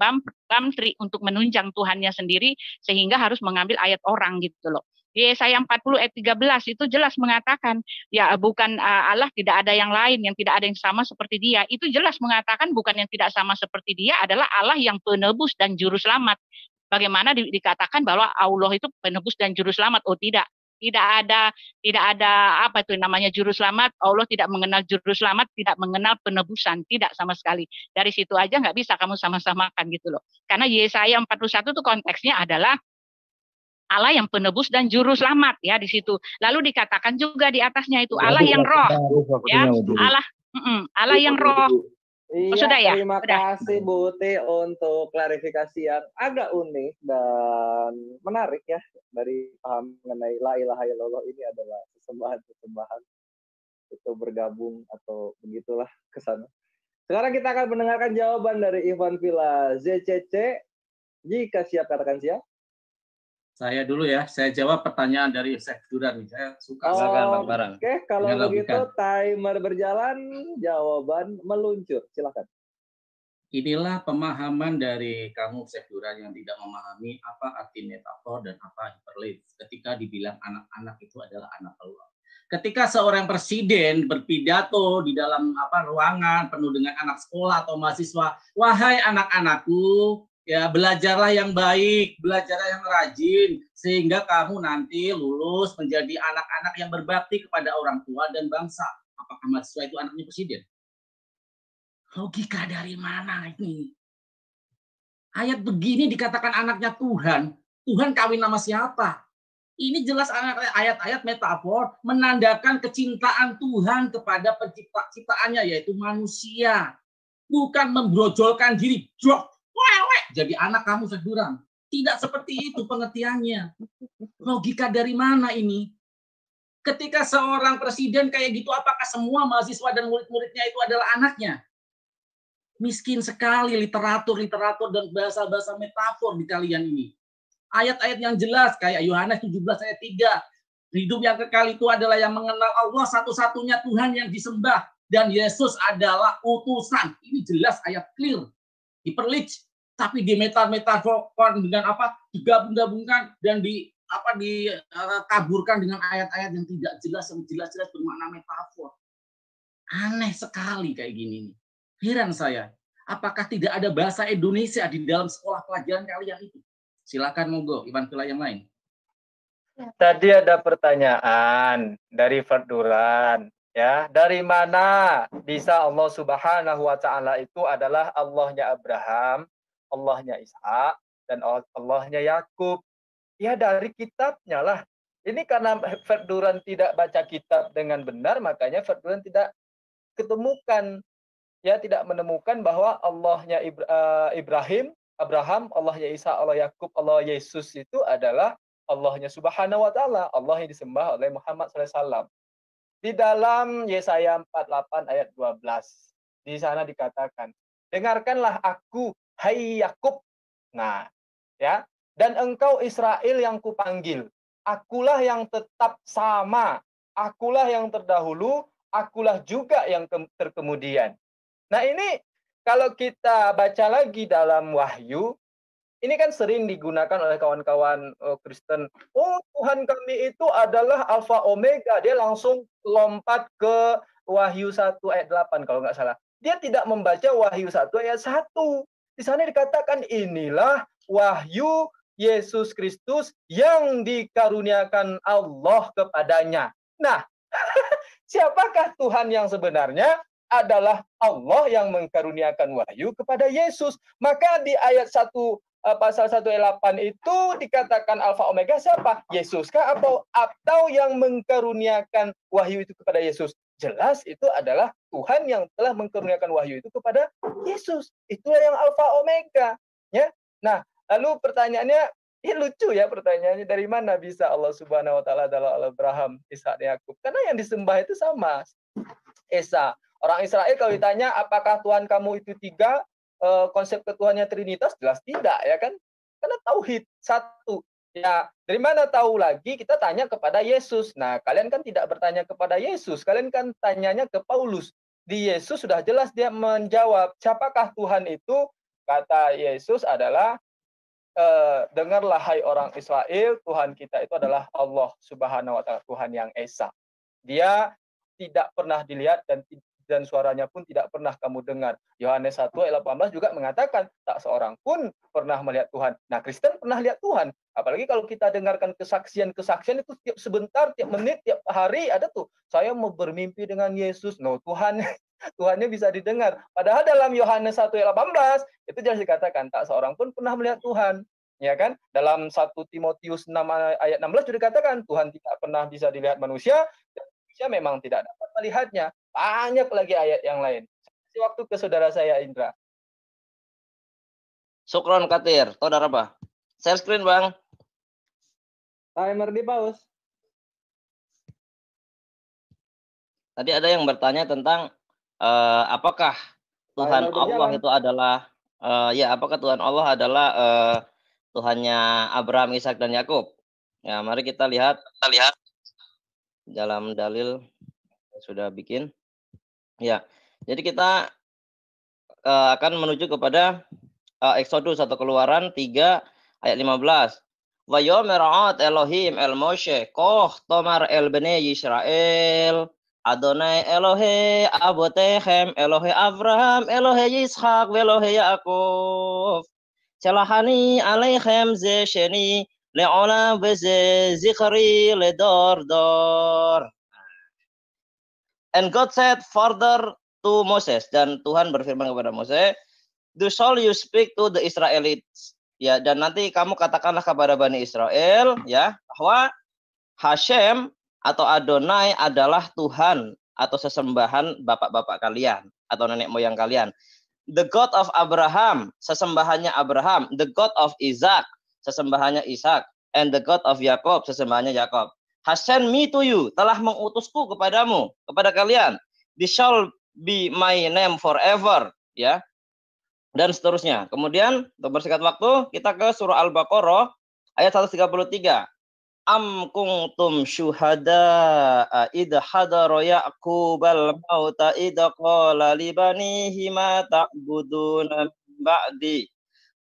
Bamtri untuk menunjang Tuhannya sendiri sehingga harus mengambil ayat orang gitu loh. Yesaya 40 ayat 13 itu jelas mengatakan ya bukan Allah tidak ada yang lain, yang tidak ada yang sama seperti Dia. Itu jelas mengatakan bukan yang tidak sama seperti Dia adalah Allah yang penebus dan juru selamat. Bagaimana dikatakan bahwa Allah itu penebus dan juru selamat? Oh tidak. Tidak ada apa itu namanya juru selamat. Allah tidak mengenal juru selamat, tidak mengenal penebusan, tidak sama sekali. Dari situ aja nggak bisa kamu sama-samakan gitu loh. Karena Yesaya 41 itu konteksnya adalah Allah yang penebus dan juru selamat ya di situ. Lalu dikatakan juga di atasnya itu Allah yang roh, ya Allah yang roh. Iya, sudah ya? Terima kasih Bu T untuk klarifikasi yang agak unik dan menarik ya, dari paham mengenai la ilaha illallah ini adalah sesembahan itu bergabung atau begitulah ke sana. Sekarang kita akan mendengarkan jawaban dari Ivan Villa ZCC. Jika siap katakan siap. Saya dulu ya, saya jawab pertanyaan dari Syekh Duran. Saya suka barang. Oke, kalau begitu timer berjalan, jawaban meluncur. Silakan. Inilah pemahaman dari kamu Syekh Duran yang tidak memahami apa arti metafor dan apa hyperlink. Ketika dibilang anak-anak itu adalah anak Allah. Ketika seorang presiden berpidato di dalam ruangan penuh dengan anak sekolah atau mahasiswa, wahai anak-anakku, ya belajarlah yang baik, belajarlah yang rajin, sehingga kamu nanti lulus menjadi anak-anak yang berbakti kepada orang tua dan bangsa. Apakah mahasiswa itu anaknya presiden? Logika dari mana ini? Ayat begini dikatakan anaknya Tuhan. Tuhan kawin nama siapa? Ini jelas ayat-ayat metafor menandakan kecintaan Tuhan kepada penciptaannya, yaitu manusia. Bukan membrojolkan diri. Jadi anak kamu Duran. Tidak seperti itu pengertiannya. Logika dari mana ini? Ketika seorang presiden kayak gitu, apakah semua mahasiswa dan murid-muridnya itu adalah anaknya? Miskin sekali literatur dan bahasa-bahasa metafor di kalian ini. Ayat-ayat yang jelas kayak Yohanes 17 ayat 3. Hidup yang kekal itu adalah yang mengenal Allah satu-satunya Tuhan yang disembah. Dan Yesus adalah utusan. Ini jelas ayat clear. Diperlich. Tapi di metafor dengan digabung-gabungkan dan dikaburkan dengan ayat-ayat yang tidak jelas, yang jelas-jelas bermakna metafor. Aneh sekali kayak gini nih. Heran saya, apakah tidak ada bahasa Indonesia di dalam sekolah pelajaran kalian itu? Silakan monggo, Ivan Villa yang lain. Tadi ada pertanyaan dari Farduran, ya, dari mana bisa Allah Subhanahu wa Ta'ala itu adalah Allahnya Abraham, Allahnya Ishak, dan Allahnya Yakub? Ya dari kitabnya lah. Ini karena Farduran tidak baca kitab dengan benar, makanya Farduran tidak ketemukan ya tidak menemukan bahwa Allahnya Abraham, Allahnya Isa, Allah Yakub, Allah Yesus itu adalah Allahnya Subhanahu wa taala, Allah yang disembah oleh Muhammad SAW. Di dalam Yesaya 48 ayat 12. Di sana dikatakan, "Dengarkanlah aku, hai Yakub." Nah, ya. "Dan engkau Israel yang kupanggil. Akulah yang tetap sama. Akulah yang terdahulu, akulah juga yang terkemudian." Nah, ini kalau kita baca lagi dalam Wahyu, ini kan sering digunakan oleh kawan-kawan Kristen. Oh, Tuhan kami itu adalah Alfa Omega. Dia langsung lompat ke Wahyu 1 ayat 8 kalau nggak salah. Dia tidak membaca Wahyu 1 ayat 1. Di sana dikatakan inilah wahyu Yesus Kristus yang dikaruniakan Allah kepadanya. Nah, siapakah Tuhan yang sebenarnya? Adalah Allah yang mengkaruniakan wahyu kepada Yesus. Maka di ayat 1 pasal 1 ayat 8 itu dikatakan Alfa Omega siapa? Yesus kah atau yang mengkaruniakan wahyu itu kepada Yesus? Jelas itu adalah Tuhan yang telah mengkaruniakan wahyu itu kepada Yesus. Itulah yang Alfa Omega, ya. Nah, lalu pertanyaannya, ini lucu ya pertanyaannya, dari mana bisa Allah Subhanahu wa taala adalah Allah Abraham, Ishak, dan Yakub? Karena yang disembah itu sama, Esa. Orang Israel kalau ditanya apakah Tuhan kamu itu tiga, konsep ketuhannya Trinitas, jelas tidak, ya kan? Karena tauhid satu. Ya, dari mana tahu lagi? Kita tanya kepada Yesus. Nah, kalian kan tidak bertanya kepada Yesus, kalian kan tanyanya ke Paulus. Di Yesus sudah jelas dia menjawab, siapakah Tuhan itu? Kata Yesus adalah, dengarlah hai orang Israel, Tuhan kita itu adalah Allah Subhanahu wa taala, Tuhan yang Esa. Dia tidak pernah dilihat dan suaranya pun tidak pernah kamu dengar. Yohanes 1 ayat 18 juga mengatakan, tak seorang pun pernah melihat Tuhan. Nah, Kristen pernah lihat Tuhan. Apalagi kalau kita dengarkan kesaksian-kesaksian itu tiap sebentar, tiap menit, tiap hari ada tuh. Saya mau bermimpi dengan Yesus. No, Tuhannya bisa didengar. Padahal dalam Yohanes 1 ayat 18 itu jelas dikatakan, tak seorang pun pernah melihat Tuhan. Ya kan? Dalam 1 Timotius 6 ayat 16 juga dikatakan, Tuhan tidak pernah bisa dilihat manusia, dan manusia memang tidak dapat melihatnya. Banyak lagi ayat yang lain. Kasih waktu ke saudara saya, Indra. Syukron Katir. Saudara apa? Share screen, Bang. Timer di pause. Tadi ada yang bertanya tentang apakah Tuhan Allah itu adalah apakah Tuhan Allah adalah Tuhannya Abraham, Ishak, dan Yakub? Ya, mari kita lihat dalam dalil yang sudah bikin. Ya, jadi kita akan menuju kepada Exodus atau Keluaran 3 ayat 15. Wa yomer'at Elohim el Moshe koh tomar el bene Yisrael Adonai Elohe Abotechem Elohe Abraham Elohe Yitzhak Elohe Yaakov Celahani aleichem ze sheni le'olam veze zikri ledor dor. And God said further to Moses, dan Tuhan berfirman kepada Moses, "Do shall you speak to the Israelites?" Ya, dan nanti kamu katakanlah kepada Bani Israel, ya, bahwa Hashem atau Adonai adalah Tuhan atau sesembahan bapak-bapak kalian atau nenek moyang kalian. The God of Abraham, sesembahannya Abraham. The God of Isaac, sesembahannya Ishak. And the God of Yakob, sesembahannya Yakob. Has sent me to you, telah mengutusku kepadamu, kepada kalian. This shall be my name forever, ya. Dan seterusnya. Kemudian untuk bersingkat waktu, kita ke surah Al-Baqarah ayat 133. Am kuntum syuhada id hadara yaqubal mauta id qala li banihi ma ta'buduna ba'di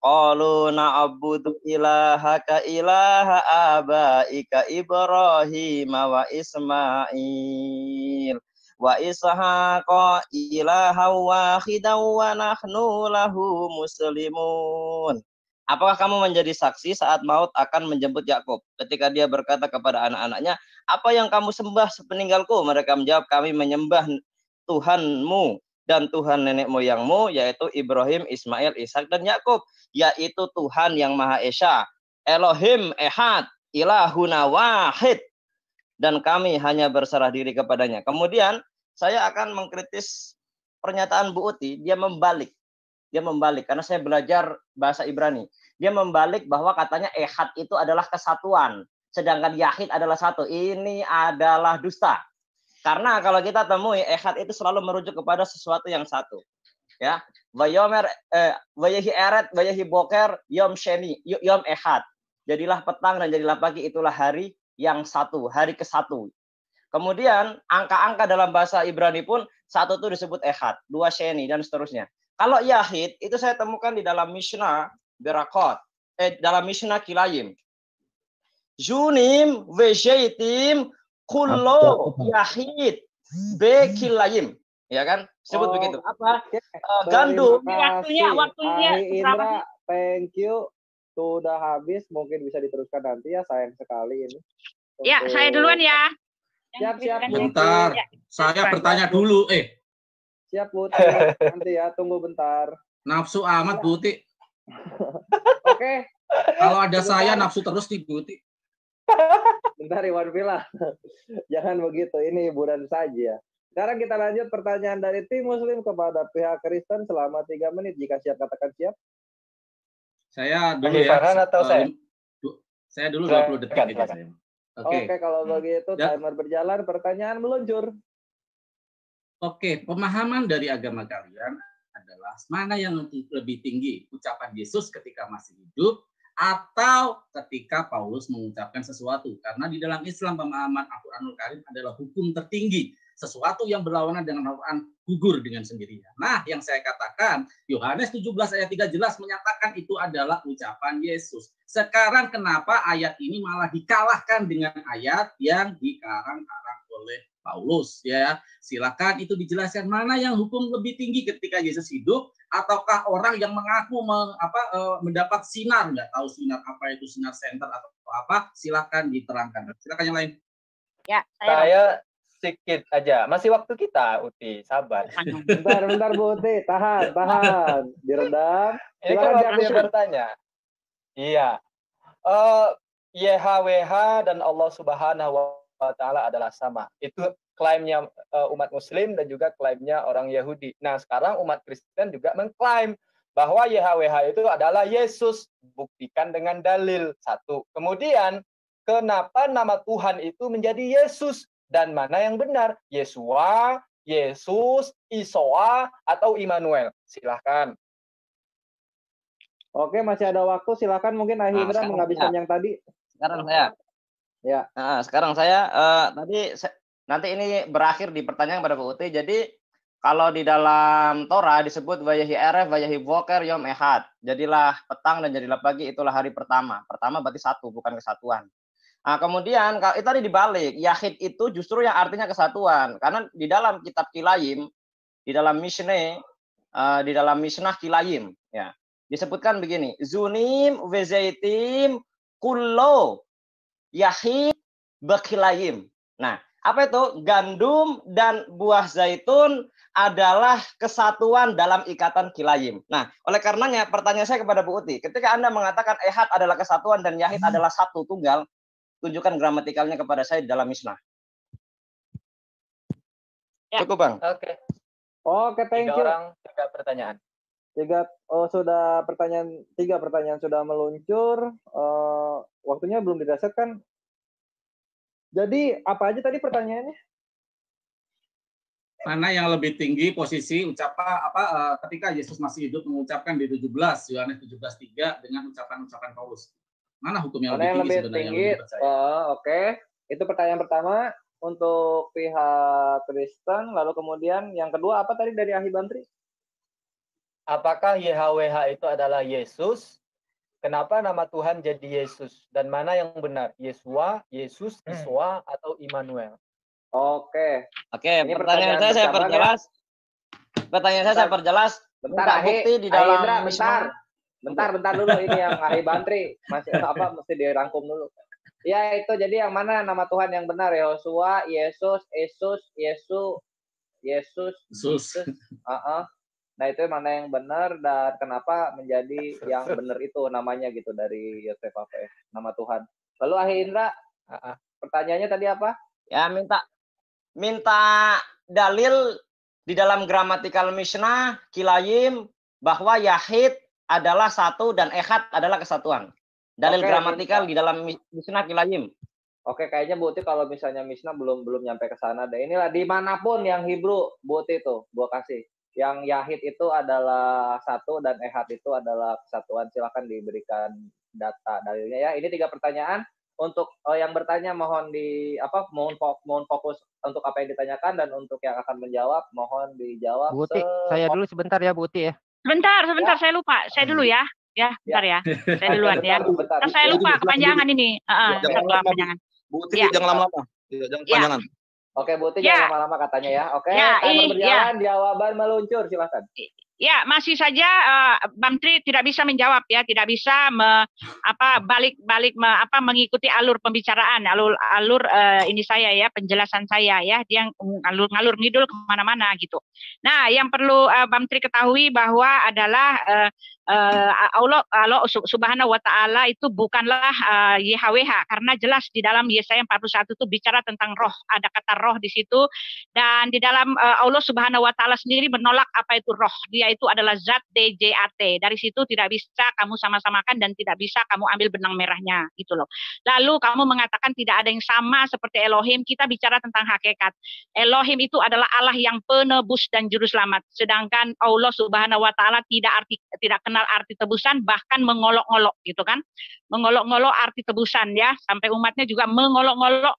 qalu na'budu ilahaka ilaha abaika Ibrahim wa Ismail wa Ishaqa ilaha wahidan wa nahnu lahu muslimun. Apakah kamu menjadi saksi saat maut akan menjemput Yakub ketika dia berkata kepada anak-anaknya, apa yang kamu sembah sepeninggalku? Mereka menjawab, kami menyembah Tuhanmu dan Tuhan nenek moyangmu, yaitu Ibrahim, Ismail, Ishak, dan Yakub, yaitu Tuhan yang Maha Esa, Elohim Ehad, Ilahuna Wahid, dan kami hanya berserah diri kepadanya. Kemudian saya akan mengkritis pernyataan Bu Uti, dia membalik. Dia membalik karena saya belajar bahasa Ibrani. Dia membalik bahwa katanya ehad itu adalah kesatuan, sedangkan yahid adalah satu. Ini adalah dusta. Karena kalau kita temui ehad itu selalu merujuk kepada sesuatu yang satu. Ya, wayomer wayahi eret wayahi boker yom sheni yom ehad. Jadilah petang dan jadilah pagi, itulah hari yang satu, hari ke-1. Kemudian angka-angka dalam bahasa Ibrani pun satu itu disebut ehad, 2 sheni dan seterusnya. Kalau yahid itu saya temukan di dalam Mishnah Berakot, dalam Mishnah Kilayim. Junim vejaitim kullo yahid be kilayim. Ya kan? Sebut begitu. Apa? Gandum. Waktunya Waktunya Indra, thank you. Sudah habis, mungkin bisa diteruskan nanti ya, sayang sekali ini. Ya, saya duluan ya. Siap. Bentar, saya bertanya dulu. Siap, Putih. Nanti ya, tunggu bentar. Nafsu amat, Bu Uti. Oke. Kalau ada saya nafsu terus nih, Bu Uti. Bentar, Iwan Villa. Jangan begitu, ini hiburan saja. Sekarang kita lanjut pertanyaan dari tim Muslim kepada pihak Kristen selama 3 menit. Jika siap, katakan siap. Saya dulu Bagi ya. Farhan atau saya? Saya dulu 20 detik aja saya. Oke, kalau begitu timer berjalan, pertanyaan meluncur. Oke, pemahaman dari agama kalian adalah mana yang lebih tinggi, ucapan Yesus ketika masih hidup atau ketika Paulus mengucapkan sesuatu? Karena di dalam Islam pemahaman Al-Qur'anul Karim adalah hukum tertinggi. Sesuatu yang berlawanan dengan Al-Quran gugur dengan sendirinya. Nah, yang saya katakan, Yohanes 17 ayat 3 jelas menyatakan itu adalah ucapan Yesus. Sekarang kenapa ayat ini malah dikalahkan dengan ayat yang dikarang-karang oleh Paulus? Ya, silakan itu dijelaskan mana yang hukum lebih tinggi ketika Yesus hidup, ataukah orang yang mengaku mendapat sinar, nggak tahu sinar apa itu, sinar center atau apa? Silakan diterangkan. Silakan yang lain. Ya, saya sedikit aja. Masih waktu kita, Uti. Sabar. Bentar, Bu Uti. Tahan. Diredam. Ini kan waktunya bertanya. Iya. YHWH dan Allah Subhanahu wa Ta'ala adalah sama. Itu klaimnya umat Muslim dan juga klaimnya orang Yahudi. Nah, sekarang umat Kristen juga mengklaim bahwa YHWH itu adalah Yesus. Buktikan dengan dalil. 1. Kemudian, kenapa nama Tuhan itu menjadi Yesus? Dan mana yang benar? Yesua, Yesus, Isoa, atau Immanuel? Silahkan. Oke, masih ada waktu. Silahkan mungkin Ahindra menghabiskan yang tadi. Sekarang saya. Ya. Nah, sekarang saya nanti ini berakhir di pertanyaan kepada Bu Uti. Jadi kalau di dalam Torah disebut wayahi eref, wayahi boker, yom ehad. Jadilah petang dan jadilah pagi, itulah hari pertama. Pertama berarti satu, bukan kesatuan. Nah, kemudian kalau itu tadi dibalik, yahid itu justru yang artinya kesatuan. Karena di dalam kitab Kilayim, di dalam Mishnah Kilayim, ya, disebutkan begini, Zunim vezaitim kullo yahid bekilayim. Nah, apa itu? Gandum dan buah zaitun adalah kesatuan dalam ikatan kilayim. Nah, oleh karenanya pertanyaan saya kepada Bu Uti, ketika Anda mengatakan ehad adalah kesatuan dan yahid adalah satu tunggal, tunjukkan gramatikalnya kepada saya di dalam Mishnah. Ya. Cukup, Bang. Oke, thank you. 3 pertanyaan. 3 pertanyaan sudah meluncur. Waktunya belum didasarkan. Jadi apa aja tadi pertanyaannya? Mana yang lebih tinggi posisi ketika Yesus masih hidup mengucapkan di 17 Yohanes 17:3 dengan ucapan-ucapan Paulus? Mana hukum yang lebih tinggi sebenarnya? Oke. Itu pertanyaan pertama untuk pihak Kristen. Lalu kemudian yang kedua apa tadi dari Ahi Bantri? Apakah YHWH itu adalah Yesus? Kenapa nama Tuhan jadi Yesus? Dan mana yang benar? Yesua, Yesus, Isoa, atau Immanuel? Oke. Ini pertanyaan saya perjelas. Pertanyaan saya perjelas. Bentar, bukti di dalam Bentar dulu, ini yang Ahi Bantri mesti dirangkum dulu. Ya, itu jadi yang mana nama Tuhan yang benar? Yosua, Yesus. Nah, itu mana yang benar dan kenapa menjadi yang benar itu namanya gitu dari Yosef APF, nama Tuhan. Lalu Ahi Indra, pertanyaannya tadi apa? Ya, minta dalil di dalam gramatikal Mishnah, Kilayim, bahwa Yahid adalah satu dan Ehad adalah kesatuan. Dalil Oke, gramatikal di dalam Mishnah Kilayim. Oke, kayaknya Bu Uti kalau misalnya Mishnah belum nyampe ke sana deh. Inilah dimanapun yang Hebrew, Bu Uti itu, gua kasih. Yang Yahid itu adalah satu dan Ehad itu adalah kesatuan. Silakan diberikan data dalilnya ya. Ini 3 pertanyaan. Untuk yang bertanya mohon mohon fokus untuk apa yang ditanyakan, dan untuk yang akan menjawab mohon dijawab. Bu Uti, saya dulu sebentar ya Bu Uti ya. Sebentar, saya lupa. Saya dulu ya. Ya, bentar ya. Saya duluan ya. Ntar saya lupa kepanjangan ini. Kepanjangan. Bu Uti jangan lama-lama. Jangan kepanjangan. Oke, Bu Uti jangan lama-lama katanya ya. Oke, timer berjalan, jawaban meluncur, silakan. Ya, masih saja Bang Tri tidak bisa menjawab ya, tidak bisa balik mengikuti alur pembicaraan, alur ini saya ya, penjelasan saya ya, dia ngalur ngidul kemana-mana gitu. Nah, yang perlu Bang Tri ketahui bahwa adalah Allah Subhanahu wa Ta'ala itu bukanlah YHWH, karena jelas di dalam Yesaya 41 itu bicara tentang roh, ada kata roh di situ, dan di dalam Allah Subhanahu wa Ta'ala sendiri menolak apa itu roh. Dia itu adalah zat DJAT. Dari situ tidak bisa kamu sama-samakan dan tidak bisa kamu ambil benang merahnya gitu loh. Lalu kamu mengatakan tidak ada yang sama seperti Elohim. Kita bicara tentang hakikat. Elohim itu adalah Allah yang penebus dan juru selamat. Sedangkan Allah Subhanahu wa Ta'ala tidak kenal arti tebusan, bahkan mengolok-ngolok gitu kan. Mengolok-ngolok arti tebusan ya, sampai umatnya juga mengolok-ngolok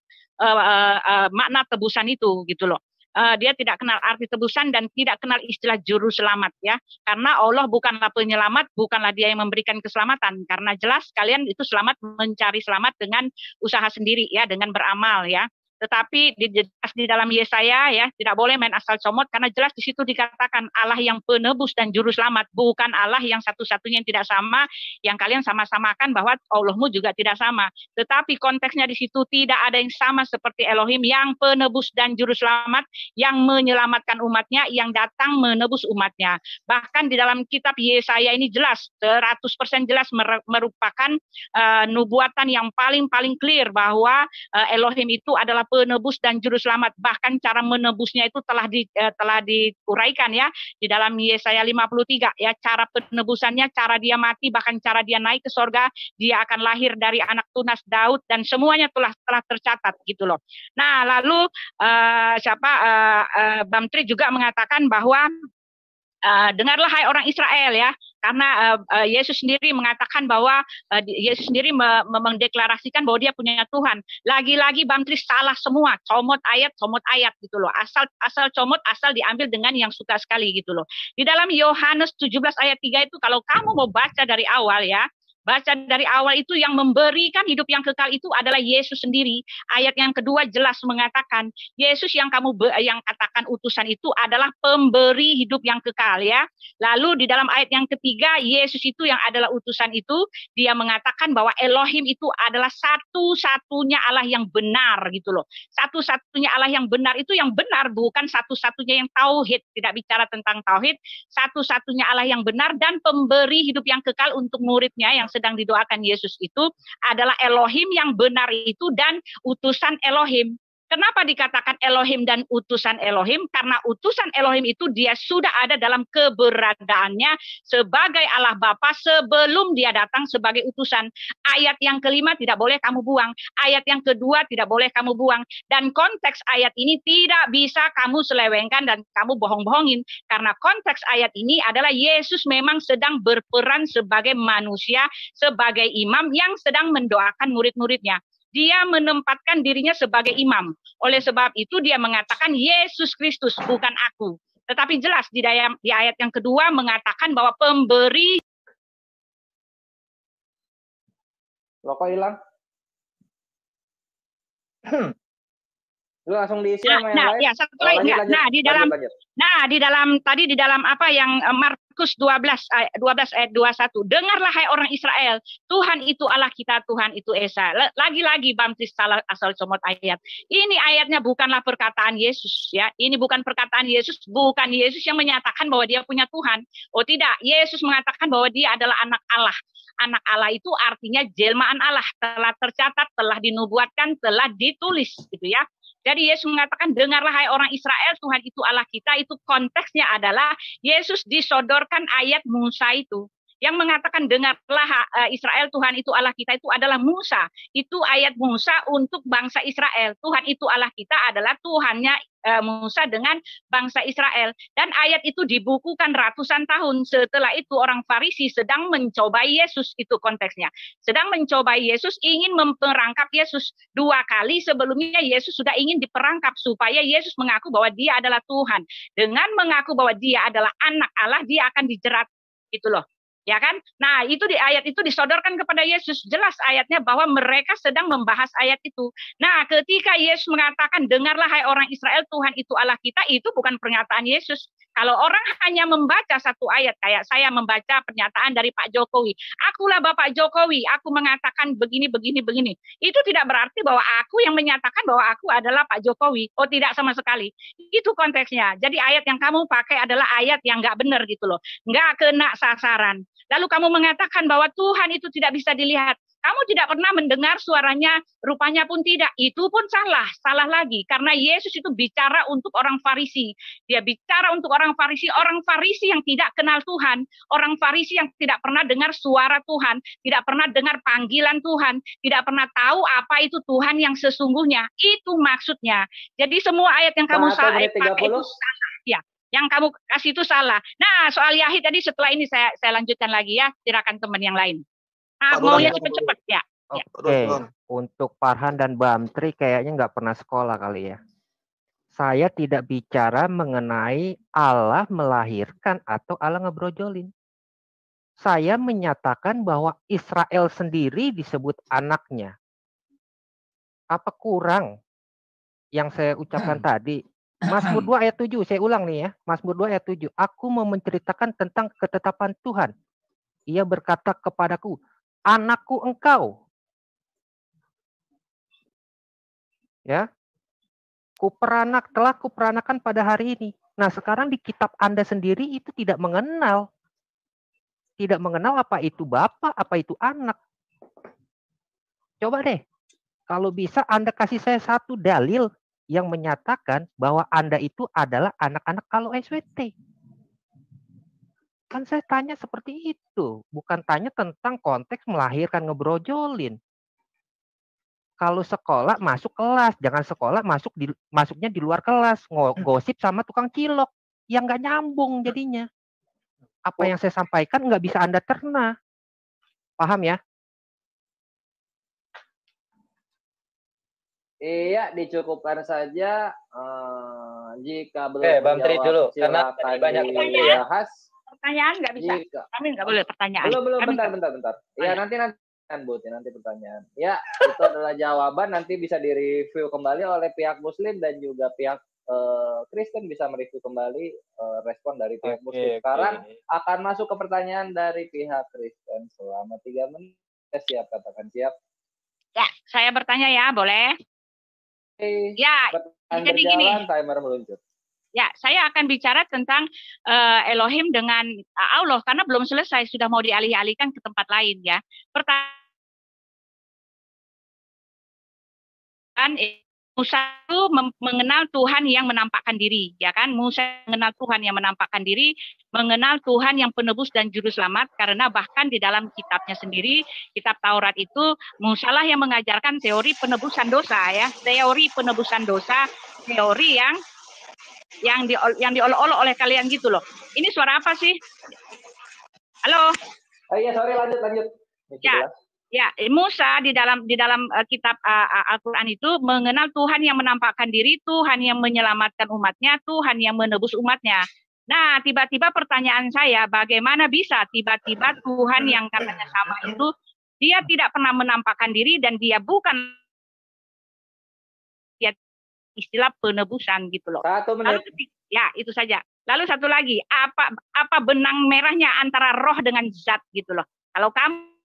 makna tebusan itu gitu loh. Dia tidak kenal arti tebusan dan tidak kenal istilah juru selamat ya, karena Allah bukanlah penyelamat, bukanlah dia yang memberikan keselamatan, karena jelas kalian itu selamat mencari selamat dengan usaha sendiri ya, dengan beramal ya. Tetapi di dalam Yesaya ya, tidak boleh main asal comot, karena jelas di situ dikatakan Allah yang penebus dan juru selamat, bukan Allah yang satu-satunya yang tidak sama, yang kalian sama-samakan bahwa Allahmu juga tidak sama. Tetapi konteksnya di situ tidak ada yang sama seperti Elohim yang penebus dan juru selamat, yang menyelamatkan umatnya, yang datang menebus umatnya. Bahkan di dalam kitab Yesaya ini jelas, 100% jelas merupakan nubuatan yang paling clear bahwa Elohim itu adalah penebus dan juru selamat. Bahkan cara menebusnya itu telah diuraikan ya di dalam Yesaya 53 ya, cara penebusannya, cara dia mati, bahkan cara dia naik ke sorga, dia akan lahir dari anak tunas Daud, dan semuanya telah tercatat gitu loh. Nah, lalu Bang Tri juga mengatakan bahwa dengarlah hai orang Israel ya, karena Yesus sendiri mengatakan bahwa Yesus sendiri mendeklarasikan bahwa dia punya Tuhan. Lagi-lagi Bang Tri salah semua, comot ayat gitu loh. Asal comot, asal diambil dengan yang suka sekali gitu loh. Di dalam Yohanes 17 ayat 3 itu kalau kamu mau baca dari awal ya, baca dari awal itu yang memberikan hidup yang kekal itu adalah Yesus sendiri. Ayat yang kedua jelas mengatakan Yesus yang yang katakan utusan itu adalah pemberi hidup yang kekal ya. Lalu di dalam ayat yang ketiga Yesus itu yang adalah utusan itu, dia mengatakan bahwa Elohim itu adalah satu-satunya Allah yang benar gitu loh. Satu-satunya Allah yang benar itu yang benar, bukan satu-satunya yang tauhid, tidak bicara tentang tauhid. Satu-satunya Allah yang benar dan pemberi hidup yang kekal untuk muridnya yang sedang didoakan Yesus itu adalah Elohim yang benar itu dan utusan Elohim. Kenapa dikatakan Elohim dan utusan Elohim? Karena utusan Elohim itu dia sudah ada dalam keberadaannya sebagai Allah Bapa sebelum dia datang sebagai utusan. Ayat yang kelima tidak boleh kamu buang. Ayat yang kedua tidak boleh kamu buang. Dan konteks ayat ini tidak bisa kamu selewengkan dan kamu bohong-bohongin. Karena konteks ayat ini adalah Yesus memang sedang berperan sebagai manusia, sebagai imam yang sedang mendoakan murid-muridnya. Dia menempatkan dirinya sebagai imam. Oleh sebab itu dia mengatakan Yesus Kristus, bukan aku. Tetapi jelas di ayat yang kedua mengatakan bahwa pemberi. Loh kok hilang? Lu langsung diisi sama yang lain. Ya, satu lagi. Di dalam apa yang Markus 12 ayat 21. Dengarlah hai orang Israel, Tuhan itu Allah kita, Tuhan itu Esa. Lagi-lagi Bang Tris salah asal comot ayat. Ini ayatnya bukanlah perkataan Yesus ya. Ini bukan perkataan Yesus, bukan Yesus yang menyatakan bahwa dia punya Tuhan. Oh tidak, Yesus mengatakan bahwa dia adalah anak Allah. Anak Allah itu artinya jelmaan Allah, telah tercatat, telah dinubuatkan, telah ditulis gitu ya. Jadi Yesus mengatakan, dengarlah hai orang Israel, Tuhan itu Allah kita. Itu konteksnya adalah Yesus disodorkan ayat Musa itu. Yang mengatakan dengarlah Israel, Tuhan itu Allah kita, itu adalah Musa. Itu ayat Musa untuk bangsa Israel. Tuhan itu Allah kita adalah Tuhannya Musa dengan bangsa Israel. Dan ayat itu dibukukan ratusan tahun. Setelah itu orang Farisi sedang mencobai Yesus, itu konteksnya. Sedang mencobai Yesus, ingin memperangkap Yesus. 2 kali sebelumnya Yesus sudah ingin diperangkap supaya Yesus mengaku bahwa dia adalah Tuhan. Dengan mengaku bahwa dia adalah anak Allah, dia akan dijerat. Gitu loh. Ya kan? Nah, itu di ayat itu disodorkan kepada Yesus. Jelas ayatnya bahwa mereka sedang membahas ayat itu. Nah, ketika Yesus mengatakan, dengarlah hai orang Israel, Tuhan itu Allah kita, itu bukan pernyataan Yesus. Kalau orang hanya membaca satu ayat, kayak saya membaca pernyataan dari Pak Jokowi, akulah Bapak Jokowi, aku mengatakan begini, begini, begini. Itu tidak berarti bahwa aku yang menyatakan bahwa aku adalah Pak Jokowi. Oh, tidak sama sekali. Itu konteksnya. Jadi ayat yang kamu pakai adalah ayat yang nggak benar gitu loh. Nggak kena sasaran. Lalu kamu mengatakan bahwa Tuhan itu tidak bisa dilihat. Kamu tidak pernah mendengar suaranya, rupanya pun tidak. Itu pun salah, salah lagi. Karena Yesus itu bicara untuk orang Farisi. Dia bicara untuk orang Farisi yang tidak kenal Tuhan. Orang Farisi yang tidak pernah dengar suara Tuhan, tidak pernah dengar panggilan Tuhan, tidak pernah tahu apa itu Tuhan yang sesungguhnya. Itu maksudnya. Jadi semua ayat yang kamu pakai itu salah. Ya. Yang kamu kasih itu salah. Nah, soal Yahid tadi setelah ini saya lanjutkan lagi ya. Silakan teman yang lain. Nah, maunya cepet-cepet ya. Oke, untuk Farhan dan Bamtri kayaknya nggak pernah sekolah kali ya. Saya tidak bicara mengenai Allah melahirkan atau Allah ngebrojolin. Saya menyatakan bahwa Israel sendiri disebut anaknya. Apa kurang yang saya ucapkan tadi? Mazmur 2 ayat 7, saya ulang nih ya. Mazmur 2 ayat 7. Aku mau menceritakan tentang ketetapan Tuhan. Ia berkata kepadaku, anakku engkau. Ya. Telah kuperanakan pada hari ini. Nah, sekarang di kitab Anda sendiri itu tidak mengenal. Tidak mengenal apa itu Bapa, apa itu anak. Coba deh. Kalau bisa Anda kasih saya satu dalil yang menyatakan bahwa Anda itu adalah anak-anak kalau SWT. Kan saya tanya seperti itu. Bukan tanya tentang konteks melahirkan ngebrojolin. Kalau sekolah masuk kelas. Jangan sekolah masuknya di luar kelas. Gosip sama tukang cilok. Yang nggak nyambung jadinya. Apa yang saya sampaikan nggak bisa Anda terna. Paham ya? Iya, dicukupkan saja. Jika belum Bamtri dulu, karena silakan banyak dibahas. Pertanyaan nggak bisa. Kami nggak boleh pertanyaan. Belum, bentar. Ya, nanti pertanyaan. Ya, itu adalah jawaban. Nanti bisa direview kembali oleh pihak Muslim dan juga pihak Kristen bisa mereview kembali respon dari pihak Muslim. Sekarang akan masuk ke pertanyaan dari pihak Kristen selama 3 menit. Siap, katakan siap. Ya, saya bertanya ya, boleh? Ya, jadi gini. Timer meluncur. Ya, saya akan bicara tentang Elohim dengan Allah karena belum selesai, sudah mau dialih-alihkan ke tempat lain ya. Pertanyaan Musa itu mengenal Tuhan yang menampakkan diri, ya kan? Musa mengenal Tuhan yang menampakkan diri, mengenal Tuhan yang penebus dan juru selamat, karena bahkan di dalam kitabnya sendiri, kitab Taurat itu, Musa lah yang mengajarkan teori penebusan dosa, ya, teori penebusan dosa, teori yang diolok-olok oleh kalian gitu loh. Ini suara apa sih? Halo? Iya, sorry, lanjut. Ya, Musa di dalam kitab Al-Quran itu mengenal Tuhan yang menampakkan diri, Tuhan yang menyelamatkan umatnya, Tuhan yang menebus umatnya. Nah, tiba-tiba pertanyaan saya, bagaimana bisa tiba-tiba Tuhan yang katanya sama itu, dia tidak pernah menampakkan diri dan dia bukan istilah penebusan gitu loh. 1 menit. Ya, itu saja. Lalu satu lagi, apa benang merahnya antara roh dengan zat gitu loh. Kalau kamu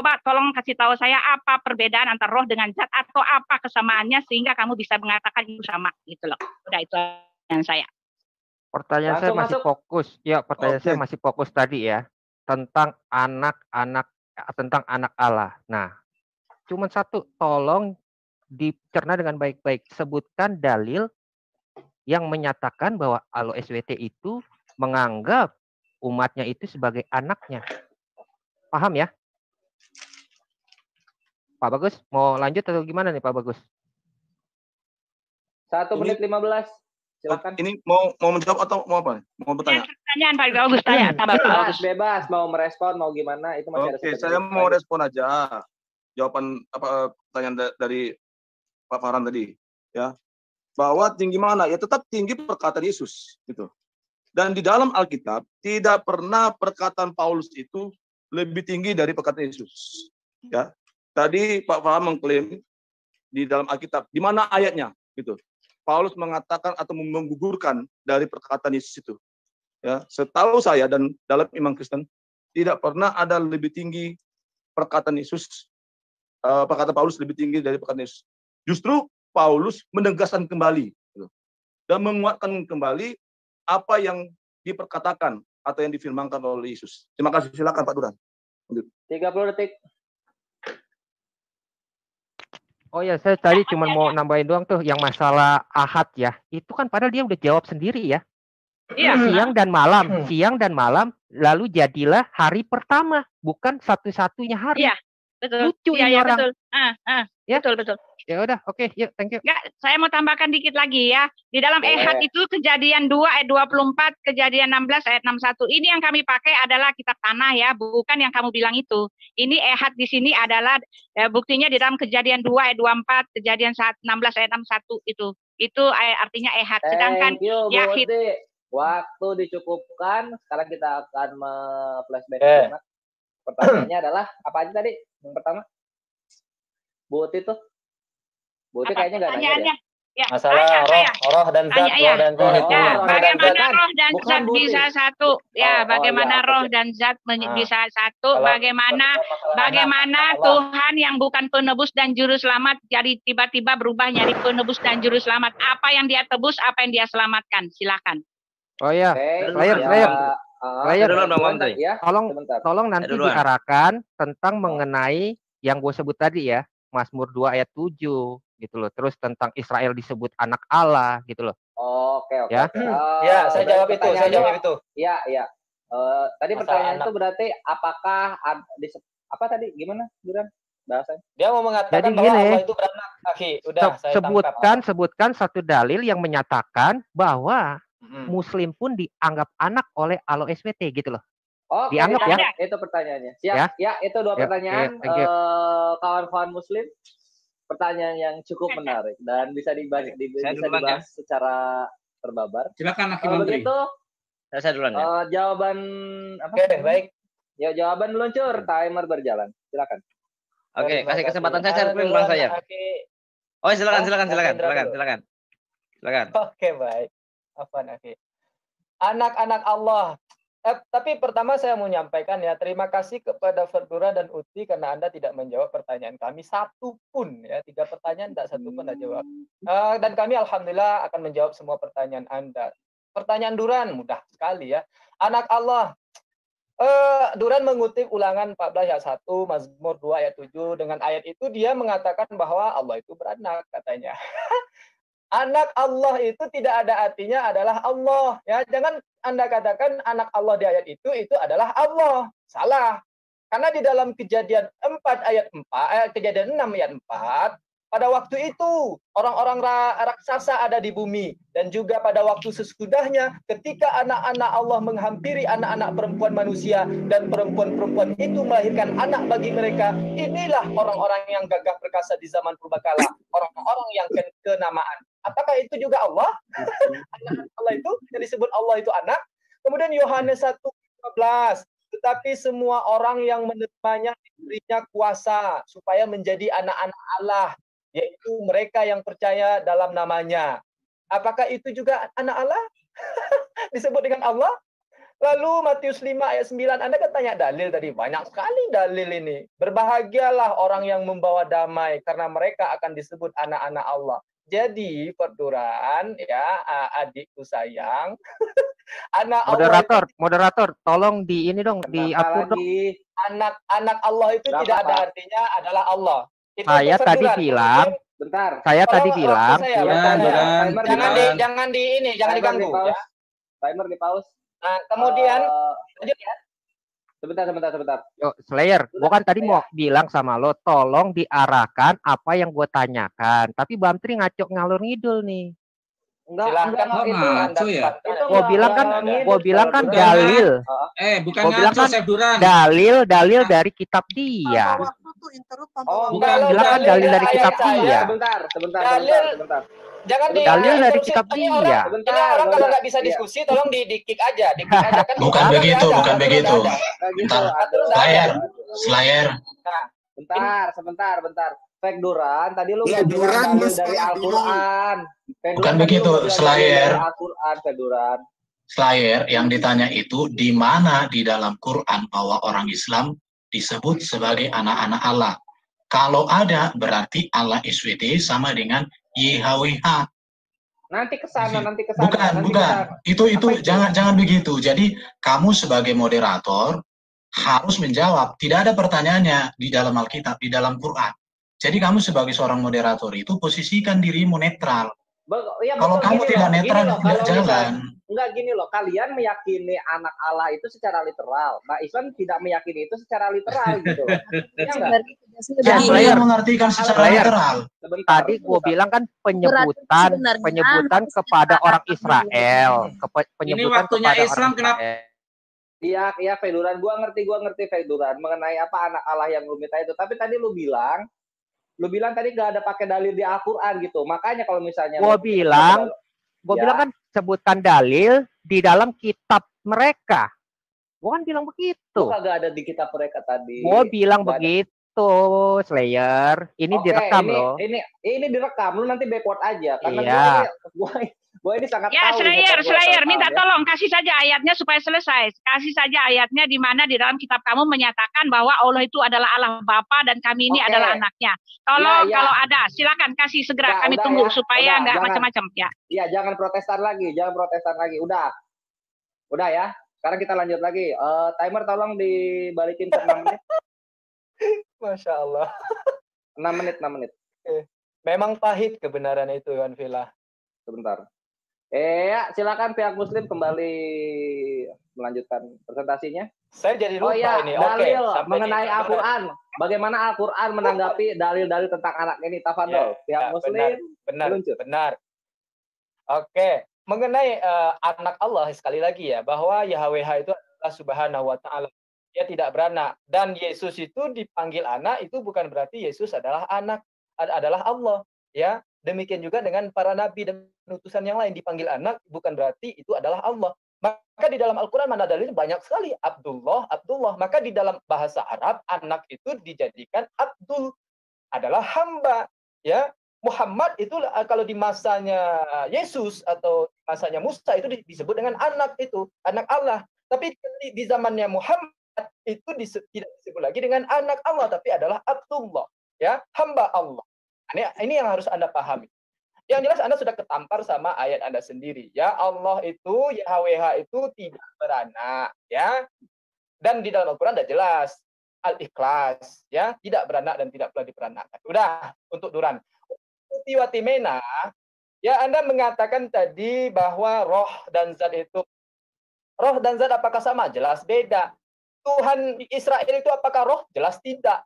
coba tolong kasih tahu saya apa perbedaan antara roh dengan zat atau apa kesamaannya sehingga kamu bisa mengatakan itu sama gitu loh. Udah itu yang saya. Pertanyaan saya masih fokus. Ya, pertanyaan saya masih fokus tadi ya tentang anak Allah. Nah, cuma satu, tolong dicerna dengan baik-baik. Sebutkan dalil yang menyatakan bahwa ALO-SWT itu menganggap umatnya itu sebagai anaknya. Paham ya? Pak Bagus, mau lanjut atau gimana nih Pak Bagus? 1 menit 15. Silakan. Ini mau menjawab atau mau apa? Mau bertanya? Pertanyaan Pak Bagus, tanya. Bebas, mau merespon, mau gimana, itu masih ada. Oke, saya mau respon aja jawaban pertanyaan dari Pak Farhan tadi, ya. Bahwa tinggi mana? Ya tetap tinggi perkataan Yesus, gitu. Dan di dalam Alkitab tidak pernah perkataan Paulus itu lebih tinggi dari perkataan Yesus. Ya, tadi Pak Farhan mengklaim di dalam Alkitab, di mana ayatnya, gitu. Paulus mengatakan atau menggugurkan dari perkataan Yesus itu. Ya, setahu saya dan dalam iman Kristen tidak pernah ada lebih tinggi perkataan Yesus, perkataan Paulus lebih tinggi dari perkataan Yesus. Justru Paulus menegaskan kembali gitu, dan menguatkan kembali apa yang diperkatakan atau yang difirmankan oleh Yesus. Terima kasih. Silakan Pak Duran. 30 detik. Oh ya, saya tadi cuma mau nambahin doang tuh yang masalah ahad ya. Itu kan padahal dia udah jawab sendiri ya. Iya. Siang dan malam, lalu jadilah hari pertama, bukan satu-satunya hari. Iya, betul. Lucu Iya, ini ya, orang. betul. Ya. Betul. Ya udah, oke, yuk, thank you. Enggak, saya mau tambahkan dikit lagi ya. Di dalam Ehad itu Kejadian 2 ayat 24, Kejadian 16 ayat 61. Ini yang kami pakai adalah kitab tanah ya, bukan yang kamu bilang itu. Ini Ehad di sini adalah buktinya di dalam Kejadian 2 ayat 24, Kejadian 16 ayat 61 itu. Itu artinya Ehad. Sedangkan Yahid. Waktu dicukupkan. Sekarang kita akan flashback. Pertanyaannya adalah apa aja tadi? Yang pertama, Bu Uti tuh. Bu Uti kayaknya nggak nanya deh. Ya, masalah roh dan zat, bagaimana roh dan zat bisa satu? Ya, bagaimana roh dan zat bisa satu? Bagaimana Tuhan yang bukan penebus dan juru selamat jadi tiba-tiba berubah jadi penebus dan juru selamat? Apa yang dia tebus, apa yang dia selamatkan? Silakan. Oh ya, tolong nanti diarahkan tentang mengenai yang gue sebut tadi ya, Mazmur 2 ayat 7 gitu loh. Terus tentang Israel disebut anak Allah gitu loh. Oke. Ya, ya saya jawab itu. Iya. Tadi pertanyaan itu berarti apakah apa tadi? Gimana, Duran? Bahasanya? Dia mau mengatakan jadi bahwa gini, Allah itu beranak, akhi. Udah, sebutkan satu dalil yang menyatakan bahwa Muslim pun dianggap anak oleh ALO-SWT gitu loh. Oke, dianggap ya. Itu pertanyaannya. Siap. Ya, itu dua pertanyaan. Kawan-kawan Muslim, pertanyaan yang cukup menarik dan bisa dibahas secara terbabar. Silakan Hakim Kalau Menteri. begitu, saya duluan ya. Jawaban apa? Oke, baik. Ya, jawaban meluncur, timer berjalan. Silakan. Oke, kasih kesempatan saya share screen Bang saya. Oh, silakan. Oke, baik. Apa nanti? Anak-anak Allah. Tapi pertama saya mau menyampaikan ya, terima kasih kepada Verdura dan Uti karena Anda tidak menjawab pertanyaan kami satu pun ya, 3 pertanyaan tidak satu pun Anda jawab. Dan kami alhamdulillah akan menjawab semua pertanyaan Anda. Pertanyaan Duran mudah sekali ya. Anak Allah. Duran mengutip Ulangan 14 ayat 1, Mazmur 2 ayat 7. Dengan ayat itu dia mengatakan bahwa Allah itu beranak katanya. Anak Allah itu tidak ada artinya adalah Allah. Ya, jangan Anda katakan anak Allah di ayat itu adalah Allah. Salah. Karena di dalam Kejadian 4 ayat 4, Kejadian 6 ayat 4, pada waktu itu orang-orang raksasa ada di bumi dan juga pada waktu sesudahnya ketika anak-anak Allah menghampiri anak-anak perempuan manusia dan perempuan-perempuan itu melahirkan anak bagi mereka, inilah orang-orang yang gagah perkasa di zaman purbakala, orang-orang yang kenamaan. Apakah itu juga Allah? Anak Allah itu yang disebut Allah itu anak. Kemudian Yohanes 1:15, tetapi semua orang yang menerimanya diberinya kuasa supaya menjadi anak-anak Allah, yaitu mereka yang percaya dalam namanya. Apakah itu juga anak Allah? Disebut dengan Allah? Lalu Matius 5 ayat 9, Anda kan tanya dalil tadi, banyak sekali dalil ini. Berbahagialah orang yang membawa damai, karena mereka akan disebut anak-anak Allah. Jadi, Perduran, ya adikku sayang, anak moderator, tolong di ini dong, diatur dong. Anak Allah itu tidak ada artinya adalah Allah. Saya tadi bilang Bentar. Saya tadi Tolong bilang, waktu saya, Duran, waktu saya. Timer Jangan di ini, jangan diganggu. Ya. Timer di pause. Nah, kemudian lanjut ya. Sebentar. yo, Slayer, gua kan tadi mau bilang sama lo, tolong diarahkan apa yang gue tanyakan. Tapi Bamtri ngaco ngalur ngidul nih. Silahkan itu ngaco ya. Gue bilang kan dalil. Bukan Gue bilang ngaco, kan Chef Duran. dalil dari kitab dia. Bukan bilang kan dalil dari kitab dia. Sebentar. Jangan di dalil dari kitab dia. Ini orang kalau nggak bisa diskusi, tolong di kick aja, kan. Bukan begitu. Slayer. Sebentar. Fake Duran, tadi lu nggak bilang dalil dari Al-Quran. Bukan begitu, Slayer. Al-Quran, Fake Duran. Slayer, yang ditanya itu di mana di dalam Quran bahwa orang Islam disebut sebagai anak-anak Allah. Kalau ada, berarti Allah SWT sama dengan YHWH. Nanti kesana. Bukan. Itu jangan begitu. Jadi kamu sebagai moderator harus menjawab. Tidak ada pertanyaannya di dalam Alkitab, di dalam Quran. Jadi kamu sebagai seorang moderator itu posisikan dirimu netral. Kalau kamu tidak netral, tidak jalan. Enggak gini loh, kalian meyakini anak Allah itu secara literal. Nah, Islam tidak meyakini itu secara literal gitu. Ya enggak? Saya mengartikan secara literal. Tadi gue bilang kan penyebutan kepada orang Israel. Ini waktunya Islam kenapa? Iya, Feduran. Gua ngerti Feduran mengenai apa anak Allah yang lu minta itu. Tapi tadi lu bilang tadi gak ada pakai dalil di Al-Quran gitu. Makanya kalau misalnya gue bilang kan sebutan dalil di dalam kitab mereka. Gue kan bilang begitu. Kagak ada di kitab mereka tadi. Gue bilang begitu, Slayer. Ini direkam loh. Ini direkam. Lu nanti backward aja. Karena gue ini sangat ya, tahu. Slayer, minta tolong kasih saja ayatnya supaya selesai. Kasih saja ayatnya di mana di dalam kitab kamu menyatakan bahwa Allah itu adalah Allah Bapa dan kami ini adalah anaknya. Tolong kalau ada, silakan kasih segera. Kami tunggu supaya nggak macam-macam ya. Iya, jangan protestan lagi. Udah ya. Sekarang kita lanjut lagi. Timer tolong dibalikin ke 6 menit. Masya Allah. 6 menit. Memang pahit kebenaran itu, Iwan Villa. Sebentar. Ya, silakan pihak Muslim kembali melanjutkan presentasinya. Saya jadi lupa ini. Dalil mengenai Al-Quran. Bagaimana Al-Quran menanggapi dalil-dalil tentang anak ini? Tafadhol. Pihak Muslim. Benar. Oke. Mengenai anak Allah sekali lagi ya, bahwa YHWH itu adalah Subhanahu wa Ta'ala. Dia tidak beranak. Dan Yesus itu dipanggil anak, itu bukan berarti Yesus adalah anak, adalah Allah. Ya. Demikian juga dengan para nabi dan utusan yang lain dipanggil anak, bukan berarti itu adalah Allah. Maka di dalam Al-Quran mana dalilnya banyak sekali. Abdullah. Maka di dalam bahasa Arab, anak itu dijadikan Abdul, adalah hamba. Ya, Muhammad itu kalau di masanya Yesus atau masanya Musa itu disebut dengan anak itu, anak Allah. Tapi di zamannya Muhammad itu tidak disebut lagi dengan anak Allah, tapi adalah Abdullah. Ya, hamba Allah. Ini yang harus Anda pahami. Yang jelas Anda sudah ketampar sama ayat Anda sendiri. Ya, Allah itu, YHWH itu tidak beranak. Ya. Dan di dalam Al-Quran sudah jelas. Al-Ikhlas. Ya, tidak beranak dan tidak pula diperanakan. Udah, untuk Duran. Watimena, ya Anda mengatakan tadi bahwa roh dan zat itu. Roh dan zat apakah sama? Jelas beda. Tuhan Israel itu apakah roh? Jelas tidak.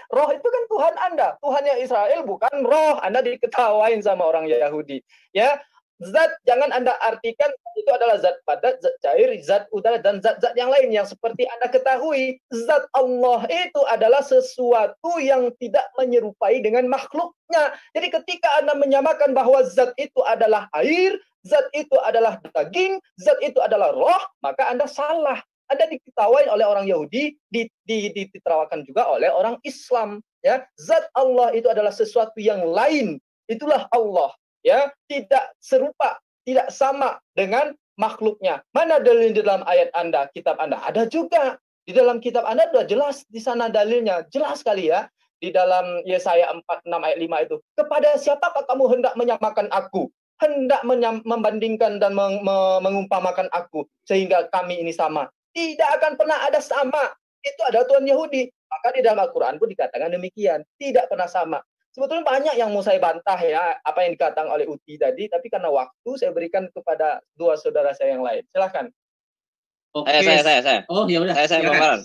Roh itu kan Tuhan Anda. Tuhannya Israel bukan roh. Anda diketawain sama orang Yahudi. Ya, zat jangan Anda artikan itu adalah zat padat, zat cair, zat udara, dan zat-zat yang lain. Yang seperti Anda ketahui, zat Allah itu adalah sesuatu yang tidak menyerupai dengan makhluknya. Jadi ketika Anda menyamakan bahwa zat itu adalah air, zat itu adalah daging, zat itu adalah roh, maka Anda salah. Anda diketawain oleh orang Yahudi, ditertawakan juga oleh orang Islam. Ya, zat Allah itu adalah sesuatu yang lain. Itulah Allah. Ya, tidak serupa, tidak sama dengan makhluknya. Mana dalil di dalam ayat Anda, kitab Anda? Ada juga di dalam kitab Anda sudah jelas di sana dalilnya, jelas sekali ya. Di dalam Yesaya 46 ayat 5 itu, kepada siapakah kamu hendak menyamakan aku? Hendak membandingkan dan mengumpamakan aku sehingga kami ini sama. Tidak akan pernah ada sama. Itu adalah Tuhan Yahudi. Maka di dalam Al-Quran pun dikatakan demikian. Tidak pernah sama. Sebetulnya banyak yang mau saya bantah ya, apa yang dikatakan oleh Uti tadi, tapi karena waktu saya berikan kepada dua saudara saya yang lain. Silahkan. Oke. Saya. Oh ya udah. Saya Bang Farhan.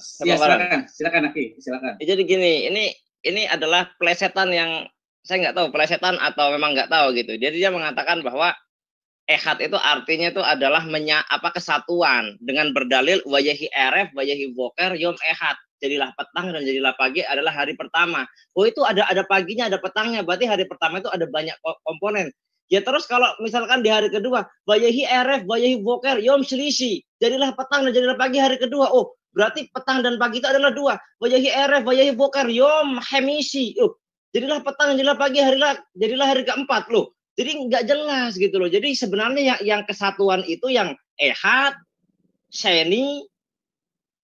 Silakan Aki, silakan. Jadi gini, ini adalah plesetan yang saya nggak tahu plesetan atau memang nggak tahu gitu. Jadi dia mengatakan bahwa ehad itu artinya itu adalah kesatuan dengan berdalil wayahi eref, wayahi boker, yom ehad. Jadilah petang dan jadilah pagi adalah hari pertama. Oh itu ada paginya, ada petangnya. Berarti hari pertama itu ada banyak komponen. Ya terus kalau misalkan di hari kedua, wayahi eref, wayahi boker, yom selisi. Jadilah petang dan jadilah pagi hari kedua. Oh berarti petang dan pagi itu adalah dua. Wayahi eref, wayahi boker, yom hemisi. Oh jadilah petang, jadilah pagi, jadilah hari keempat loh. Jadi nggak jelas gitu loh. Jadi sebenarnya yang kesatuan itu yang ehad, seni,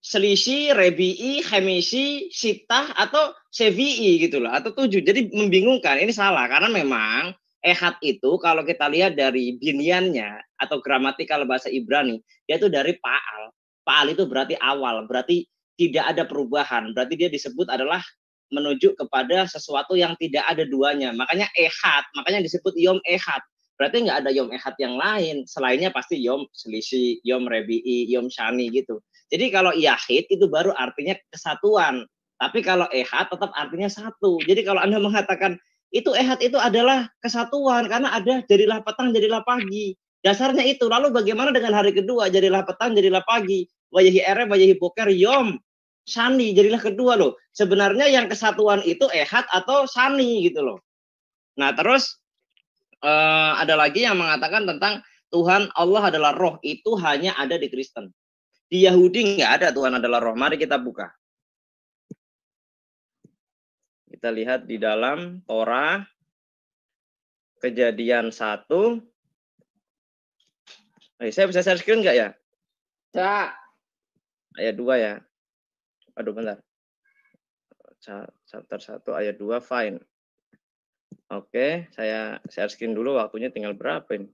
selisih, rebi'i, khemisi, sitah, atau sevi'i gitu loh, atau 7. Jadi membingungkan, ini salah, karena memang ehad itu kalau kita lihat dari biniannya, atau gramatikal bahasa Ibrani, yaitu dari pa'al. Pa'al itu berarti awal, berarti tidak ada perubahan, berarti dia disebut adalah menuju kepada sesuatu yang tidak ada duanya. Makanya ehad, makanya disebut yom ehad. Berarti nggak ada yom ehad yang lain, selainnya pasti yom selisih, yom rebi'i, yom syani gitu. Jadi kalau yahid itu baru artinya kesatuan. Tapi kalau ehad tetap artinya satu. Jadi kalau Anda mengatakan itu ehad itu adalah kesatuan karena ada jadilah petang, jadilah pagi. Dasarnya itu. Lalu bagaimana dengan hari kedua? Jadilah petang, jadilah pagi. Wayahi eref, wayahi boker, yom sani, jadilah kedua loh. Sebenarnya yang kesatuan itu ehad atau sani gitu loh. Nah terus ada lagi yang mengatakan tentang Tuhan Allah adalah roh. Itu hanya ada di Kristen. Di Yahudi nggak ada Tuhan adalah roh. Mari kita buka. Kita lihat di dalam Torah Kejadian 1. Saya bisa share screen nggak ya? Bisa. Ayat 2 ya. Aduh bentar. Chapter 1 ayat 2 fine. Oke, saya share screen dulu, waktunya tinggal berapa ini?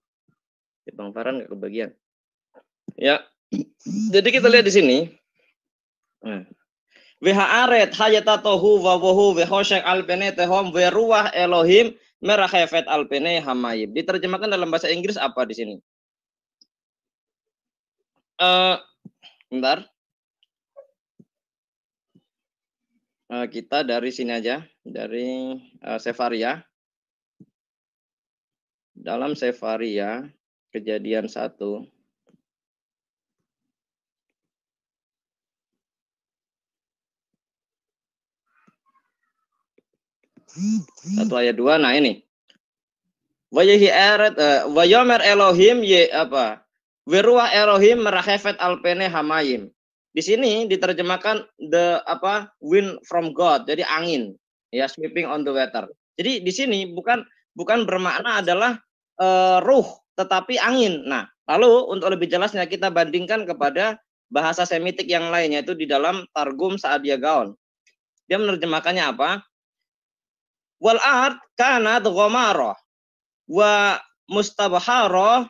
Bang Farhan nggak kebagian. Ya. Jadi kita lihat di sini. Wehaaret hayatatohu wawohu wehoshek alpene tehom weruah Elohim merahefet alpene hamayib. Diterjemahkan dalam bahasa Inggris apa di sini? Bentar. Kita dari sini aja, dari Sefaria. Dalam Sefaria Kejadian 1. Satu ayat 2. Nah ini. Wayahi eret wayomer Elohim Weruah Elohim merahefet alpene hamayim. Di sini diterjemahkan wind from God. Jadi angin, ya, sweeping on the water. Jadi di sini bukan bermakna adalah ruh, tetapi angin. Nah, lalu untuk lebih jelasnya kita bandingkan kepada bahasa Semitik yang lainnya, itu di dalam Targum Saadia Gaon. Dia menerjemahkannya apa? Wal ard kanat ghamarah wa mustabharah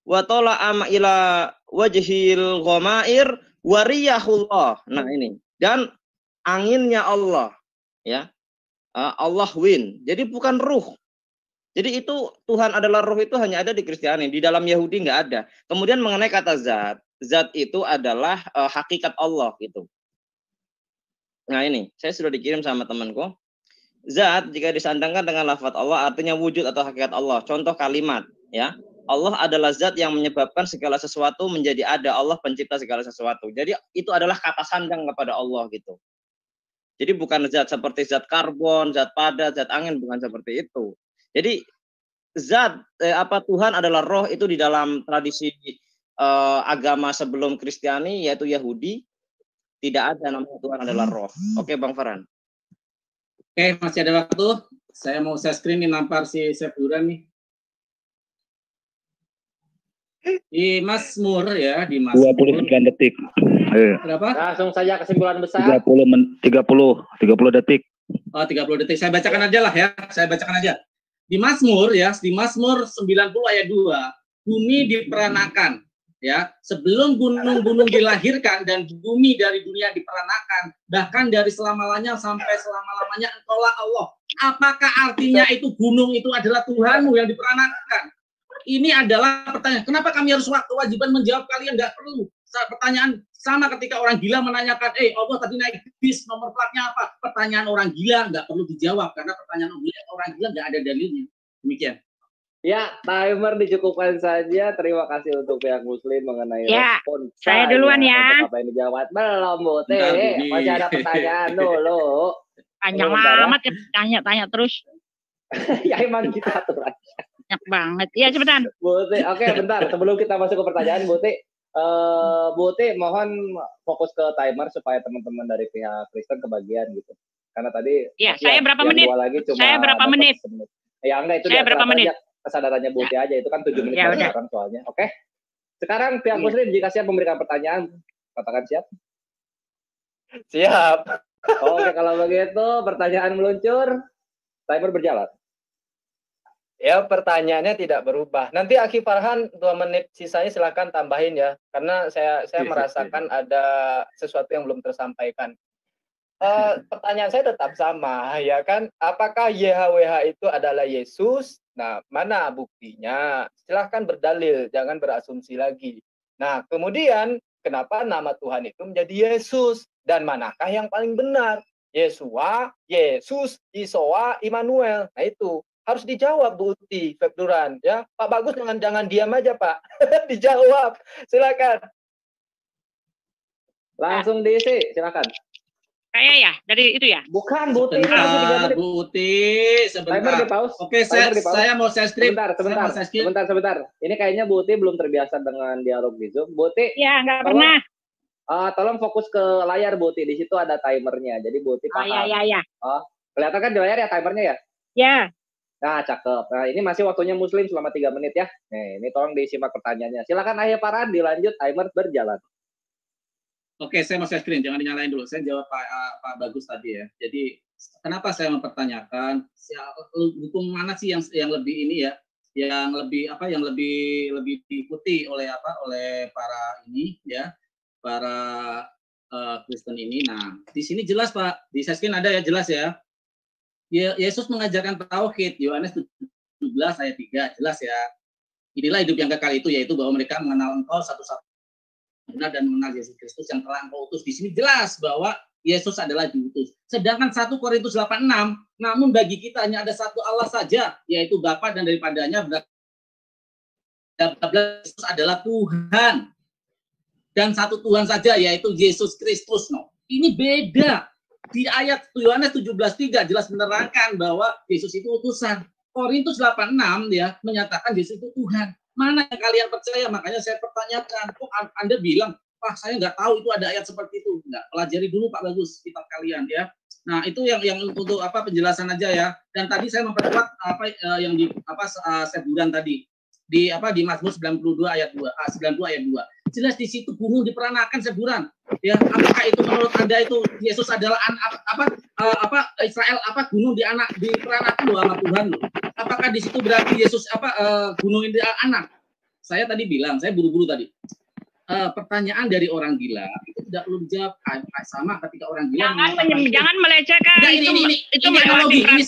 wa tala'a ila wajhil ghamair wa riyahullah. Nah ini, dan anginnya Allah, ya. Allah wind. Jadi bukan ruh. Jadi itu Tuhan adalah roh itu hanya ada di Kristiani, di dalam Yahudi nggak ada. Kemudian mengenai kata zat itu adalah hakikat Allah gitu. Nah ini, saya sudah dikirim sama temanku. Zat jika disandangkan dengan lafaz Allah artinya wujud atau hakikat Allah. Contoh kalimat, ya. Allah adalah zat yang menyebabkan segala sesuatu menjadi ada. Allah pencipta segala sesuatu. Jadi itu adalah kata sandang kepada Allah gitu. Jadi bukan zat seperti zat karbon, zat padat, zat angin, bukan seperti itu. Jadi zat Tuhan adalah roh itu di dalam tradisi agama sebelum Kristiani yaitu Yahudi tidak ada namanya Tuhan adalah roh. Oke Bang Farhan. Oke, masih ada waktu. Saya mau share screen nih, nampar si Sepduran nih. Di Mazmur ya, di Mazmur. 29 detik. Berapa? Langsung saja kesimpulan besar. 30 detik. Oh, 30 detik. Saya bacakan aja lah ya. Saya bacakan aja. Di Mazmur ya, di Mazmur 90 ayat 2, bumi diperanakan, ya, sebelum gunung-gunung dilahirkan dan bumi dari dunia diperanakan, bahkan dari selama-lamanya sampai selama-lamanya engkaulah Allah. Apakah artinya itu gunung itu adalah Tuhanmu yang diperanakan? Ini adalah pertanyaan. Kenapa kami harus kewajiban menjawab? Kalian nggak perlu. Pertanyaan sama ketika orang gila menanyakan, Allah tadi naik bis, nomor platnya apa? Pertanyaan orang gila nggak perlu dijawab karena pertanyaan orang gila nggak ada dalilnya. Demikian. Ya, timer dicukupkan saja. Terima kasih untuk pihak Muslim mengenai Ya, respon saya duluan ya. untuk apa yang dijawab. Belum, Bu Teh. Masih ada pertanyaan dulu. Panjang amat ya, tanya terus. Ya emang kita tuh. Banyak banget. Iya, sebentar. Bu Teh, oke, bentar. Sebelum kita masuk ke pertanyaan, Bu Teh, mohon fokus ke timer supaya teman-teman dari pihak Kristen kebagian gitu. Karena tadi ya, saya berapa menit? Saya berapa menit? Ya enggak, itu saya berapa menit? Kesadarannya Bu Teh aja, itu kan 7 menit ya, sekarang soalnya. Oke. Sekarang pihak Muslim jika siap memberikan pertanyaan, katakan siap. Siap. Oke, kalau begitu pertanyaan meluncur, timer berjalan. Ya, pertanyaannya tidak berubah. Nanti Aki Farhan 2 menit sisanya silakan tambahin ya, karena saya merasakan ada sesuatu yang belum tersampaikan. Pertanyaan saya tetap sama, ya kan? Apakah YHWH itu adalah Yesus? Nah, mana buktinya? Silahkan berdalil, jangan berasumsi lagi. Nah, kemudian kenapa nama Tuhan itu menjadi Yesus? Dan manakah yang paling benar? Yesua, Yesus, Isoa, Immanuel. Nah, itu harus dijawab, Bu Uti, Feb Duran, ya. Pak Bagus jangan diam aja, Pak. Dijawab. Silakan. Langsung diisi, silakan. Kayak ya, dari itu ya? Bukan, Bu Uti. Sebentar, Bu Uti, sebentar. Oke, saya mau share screen. Sebentar. Ini kayaknya Bu Uti belum terbiasa dengan dialog di Zoom. Bu Uti. Ya, nggak pernah. Tolong fokus ke layar, Bu Uti. Di situ ada timernya. Jadi Bu Uti paham. Iya. Kelihatan kan di layar ya timernya ya? Ya. Nah, cakep. Nah, ini masih waktunya Muslim selama 3 menit ya. Nih, ini tolong disimak pertanyaannya. Silakan Ayah Farhan, dilanjut, timer berjalan. Oke, saya mau share screen, jangan dinyalain dulu. Saya jawab Pak Bagus tadi ya. Jadi, kenapa saya mempertanyakan hukum mana sih yang lebih ini ya, yang lebih diikuti oleh para ini ya, para Kristen ini. Nah, di sini jelas Pak, di share screen ada ya, jelas ya. Yesus mengajarkan tauhid, Yohanes 17 ayat 3, jelas ya. Inilah hidup yang kekal itu, yaitu bahwa mereka mengenal Engkau satu-satu benar dan mengenal Yesus Kristus yang telah Engkau utus. Di sini jelas bahwa Yesus adalah diutus. Sedangkan 1 Korintus 8:6, namun bagi kita hanya ada satu Allah saja, yaitu Bapa dan daripadanya Yesus adalah Tuhan. Dan satu Tuhan saja, yaitu Yesus Kristus. No. Ini beda. Di ayat Yohanes 17:3 jelas menerangkan bahwa Yesus itu utusan. Korintus 8:6 ya menyatakan Yesus itu Tuhan. Mana yang kalian percaya? Makanya saya pertanyakan. Kok Anda bilang, "Wah, saya nggak tahu itu ada ayat seperti itu." Nggak, pelajari dulu Pak Bagus kitab kalian ya. Nah, itu yang untuk penjelasan aja ya. Dan tadi saya memperkuat yang di Seburan tadi. Di Mazmur 92 ayat 2. Jelas di situ gunung diperanakan Seburan. Ya, apakah itu menurut Anda itu Yesus adalah Israel gunung diperanakan loh sama Tuhan loh. Apakah di situ berarti Yesus gunung ini anak? Saya tadi bilang, saya buru-buru tadi. Pertanyaan dari orang gila itu tidak perlu dijawab sama ketika orang gila. Jangan melecehkan. Itu analogi, ini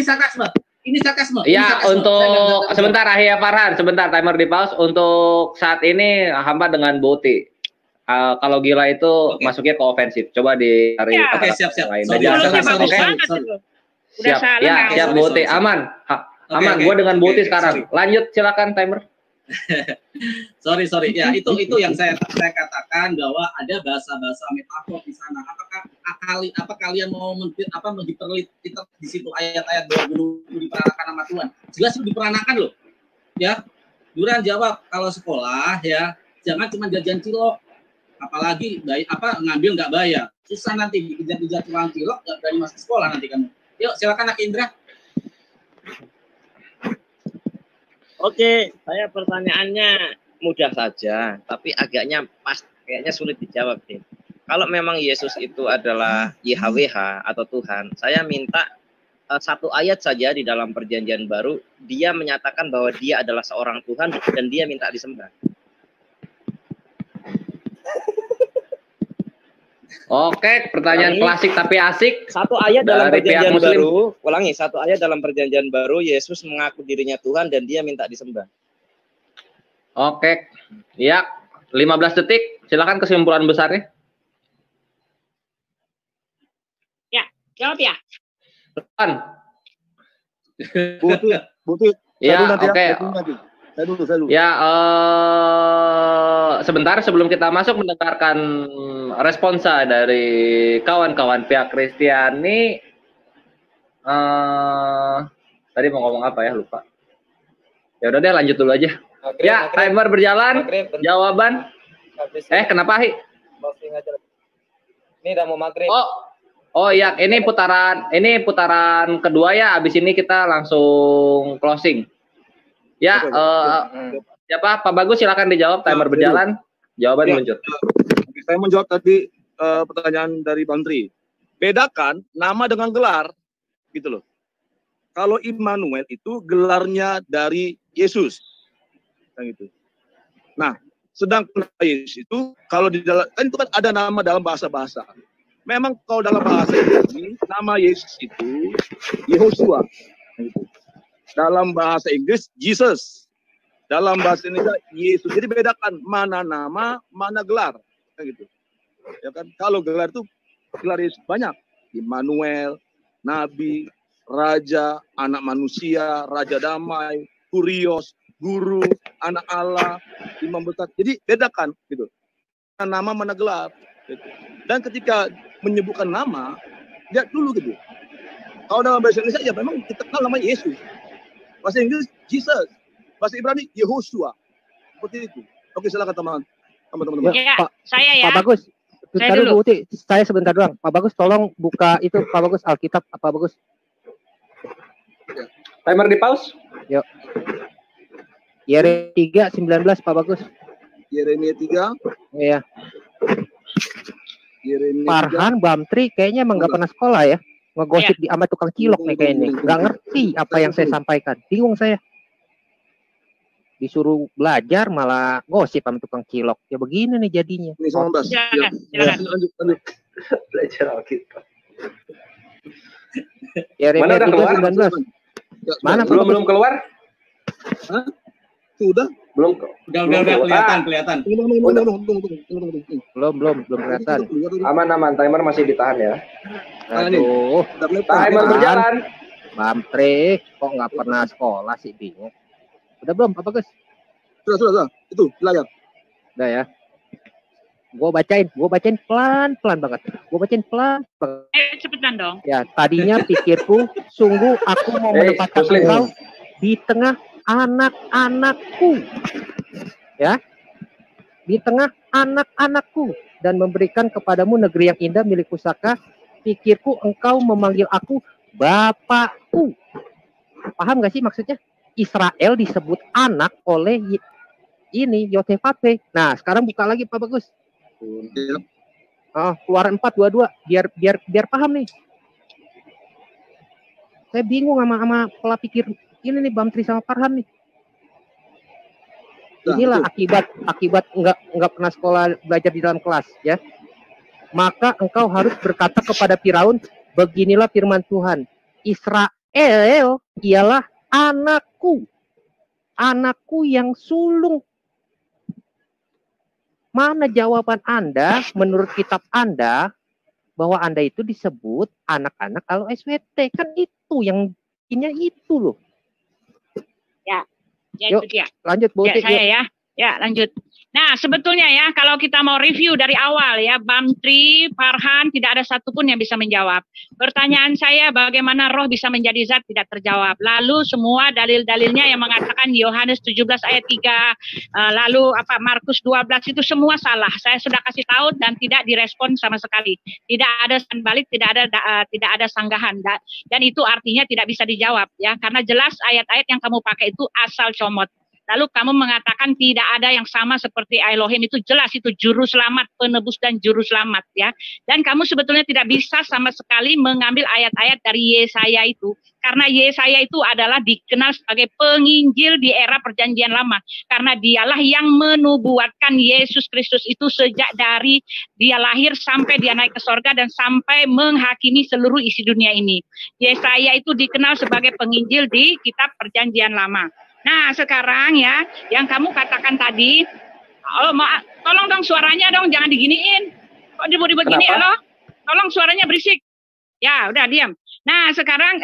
sarkasme. Ya, untuk sebentar Ahya Farhan, sebentar timer di pause. Untuk saat ini hamba dengan Boti. Kalau gila itu masuknya ke ofensif. Coba dicari. Oke, siap. Siap Boti. Aman. Gue dengan Boti sekarang. Lanjut, silakan timer. sorry ya, itu yang saya katakan bahwa ada bahasa metafor di sana. Apakah kalian mau diperlit di situ ayat-ayat bahwa gunung diperanakan sama Tuhan? Jelas itu diperanakan loh. Ya, Duran jawab, kalau sekolah ya jangan cuma jajan cilok, apalagi ngambil nggak bayar, susah nanti dikejar-kejar tukang cilok, nggak berani masuk sekolah nanti kamu. Yuk silakan Nak Indra. Oke, saya pertanyaannya mudah saja, tapi kayaknya sulit dijawab deh. Kalau memang Yesus itu adalah YHWH atau Tuhan, saya minta satu ayat saja di dalam Perjanjian Baru, dia menyatakan bahwa dia adalah seorang Tuhan dan dia minta disembah. Oke, pertanyaan klasik tapi asik. Satu ayat dalam dari pihak perjanjian Muslim. baru, ulangi, satu ayat dalam perjanjian baru, Yesus mengaku dirinya Tuhan dan dia minta disembah. Oke, ya, 15 detik. Silakan kesimpulan besarnya. Ya, jawab ya. Butuh. Ya, oke. Saya dulu. Ya, sebentar sebelum kita masuk mendengarkan responsa dari kawan-kawan pihak Kristiani. Tadi mau ngomong apa ya, lupa. Ya udah deh, lanjut dulu aja. Timer berjalan. Jawaban. Kenapa, Hi? Ini udah mau maghrib. Oh iya, ini putaran kedua ya. Abis ini kita langsung closing. Ya, siapa? Pak Bagus silakan dijawab. Timer berjalan. Jawaban meluncur. Saya menjawab tadi pertanyaan dari Bang Tri. Bedakan nama dengan gelar, gitu loh. Kalau Immanuel itu gelarnya dari Yesus, gitu. Nah, sedangkan Yesus itu kalau di dalam kan itu kan ada nama dalam bahasa-bahasa. Memang kalau dalam bahasa ini nama Yesus itu Yehoshua. Gitu. Dalam bahasa Inggris Jesus, dalam bahasa Indonesia Yesus. Jadi bedakan mana nama, mana gelar, gitu. Ya kan? Kalau gelar itu gelar Yesus banyak, Immanuel, Nabi, Raja, Anak Manusia, Raja Damai, Kurios, Guru, Anak Allah, Imam Besar. Jadi bedakan, gitu. Mana nama, mana gelar. Gitu. Dan ketika menyebutkan nama, lihat dulu gitu. Kalau dalam bahasa Indonesia ya memang kita kenal namanya Yesus. Bahasa Inggris Jesus, bahasa Ibrani Yehoshua. Seperti itu. Oke, silakan teman-teman. Ya, Pak, saya ya. Pak Bagus, Saya bentar dulu. dulu, saya sebentar doang. Pak Bagus, tolong buka itu, Pak Bagus, Alkitab, Pak Bagus. Timer di pause. Yuk. Yeremia 3:19, Pak Bagus. Yeremia 3. Iya. Yeremia 3. Farhan, Bamtri, kayaknya emang nggak pernah sekolah ya. Ngegosip di sama tukang cilok nih kayaknya. Nggak ngerti apa yang saya sampaikan. Bingung saya. Disuruh belajar malah gosip sama tukang cilok. Ya begini nih jadinya. Ini 19. Silakan. Lanjut. Belajar Alkitab. Yeremia 3:19. Mana Pak Bagus? Belum keluar? Hah? Sudah? Belum kelihatan. Belum kelihatan. Aman, timer masih ditahan ya. Aduh. Timer berjalan. Bamtri, kok nggak pernah sekolah sih, bingung. Udah belum, Pak Bagus? Sudah. Itu, layar. Udah ya. Gua bacain pelan-pelan banget. Cepetan dong. Ya, tadinya pikirku, sungguh aku mau menempatkan engkau di tengah anak-anakku. Ya. Di tengah anak-anakku dan memberikan kepadamu negeri yang indah milik pusaka. Pikirku engkau memanggil aku Bapakku. Paham gak sih maksudnya? Israel disebut anak oleh ini Yosefate. Nah, sekarang buka lagi Pak Bagus. Keluaran 4:22 biar paham nih. Saya bingung sama pola pikir ini nih Bamtri sama Farhan nih. Inilah akibat enggak pernah sekolah belajar di dalam kelas ya. Maka engkau harus berkata kepada Firaun, beginilah firman Tuhan. Israel ialah anakku yang sulung. Mana jawaban Anda menurut kitab Anda bahwa Anda itu disebut anak-anak kalau SWT? Kan itu yang ini itu loh. Ya Yuk, itu dia. lanjut Bu. Ya, saya ya. Ya, lanjut. Nah, sebetulnya ya, kalau kita mau review dari awal ya, Bamtri, Farhan, tidak ada satupun yang bisa menjawab. Pertanyaan saya, bagaimana roh bisa menjadi zat tidak terjawab. Lalu semua dalil-dalilnya yang mengatakan Yohanes 17 ayat 3, lalu Markus 12 itu semua salah. Saya sudah kasih tahu dan tidak direspon sama sekali. Tidak ada balik, tidak ada sanggahan. Dan itu artinya tidak bisa dijawab ya, karena jelas ayat-ayat yang kamu pakai itu asal comot. Lalu kamu mengatakan tidak ada yang sama seperti Elohim, itu jelas itu juru selamat, penebus dan juru selamat ya. Dan kamu sebetulnya tidak bisa sama sekali mengambil ayat-ayat dari Yesaya itu. Karena Yesaya itu adalah dikenal sebagai penginjil di era perjanjian lama. Karena dialah yang menubuatkan Yesus Kristus itu sejak dari dia lahir sampai dia naik ke sorga dan sampai menghakimi seluruh isi dunia ini. Yesaya itu dikenal sebagai penginjil di kitab perjanjian lama. Nah sekarang ya, yang kamu katakan tadi, oh maaf, tolong dong suaranya dong, jangan diginiin. Kok ribut-ribut gini, halo? Tolong suaranya berisik. Ya, udah diam. Nah sekarang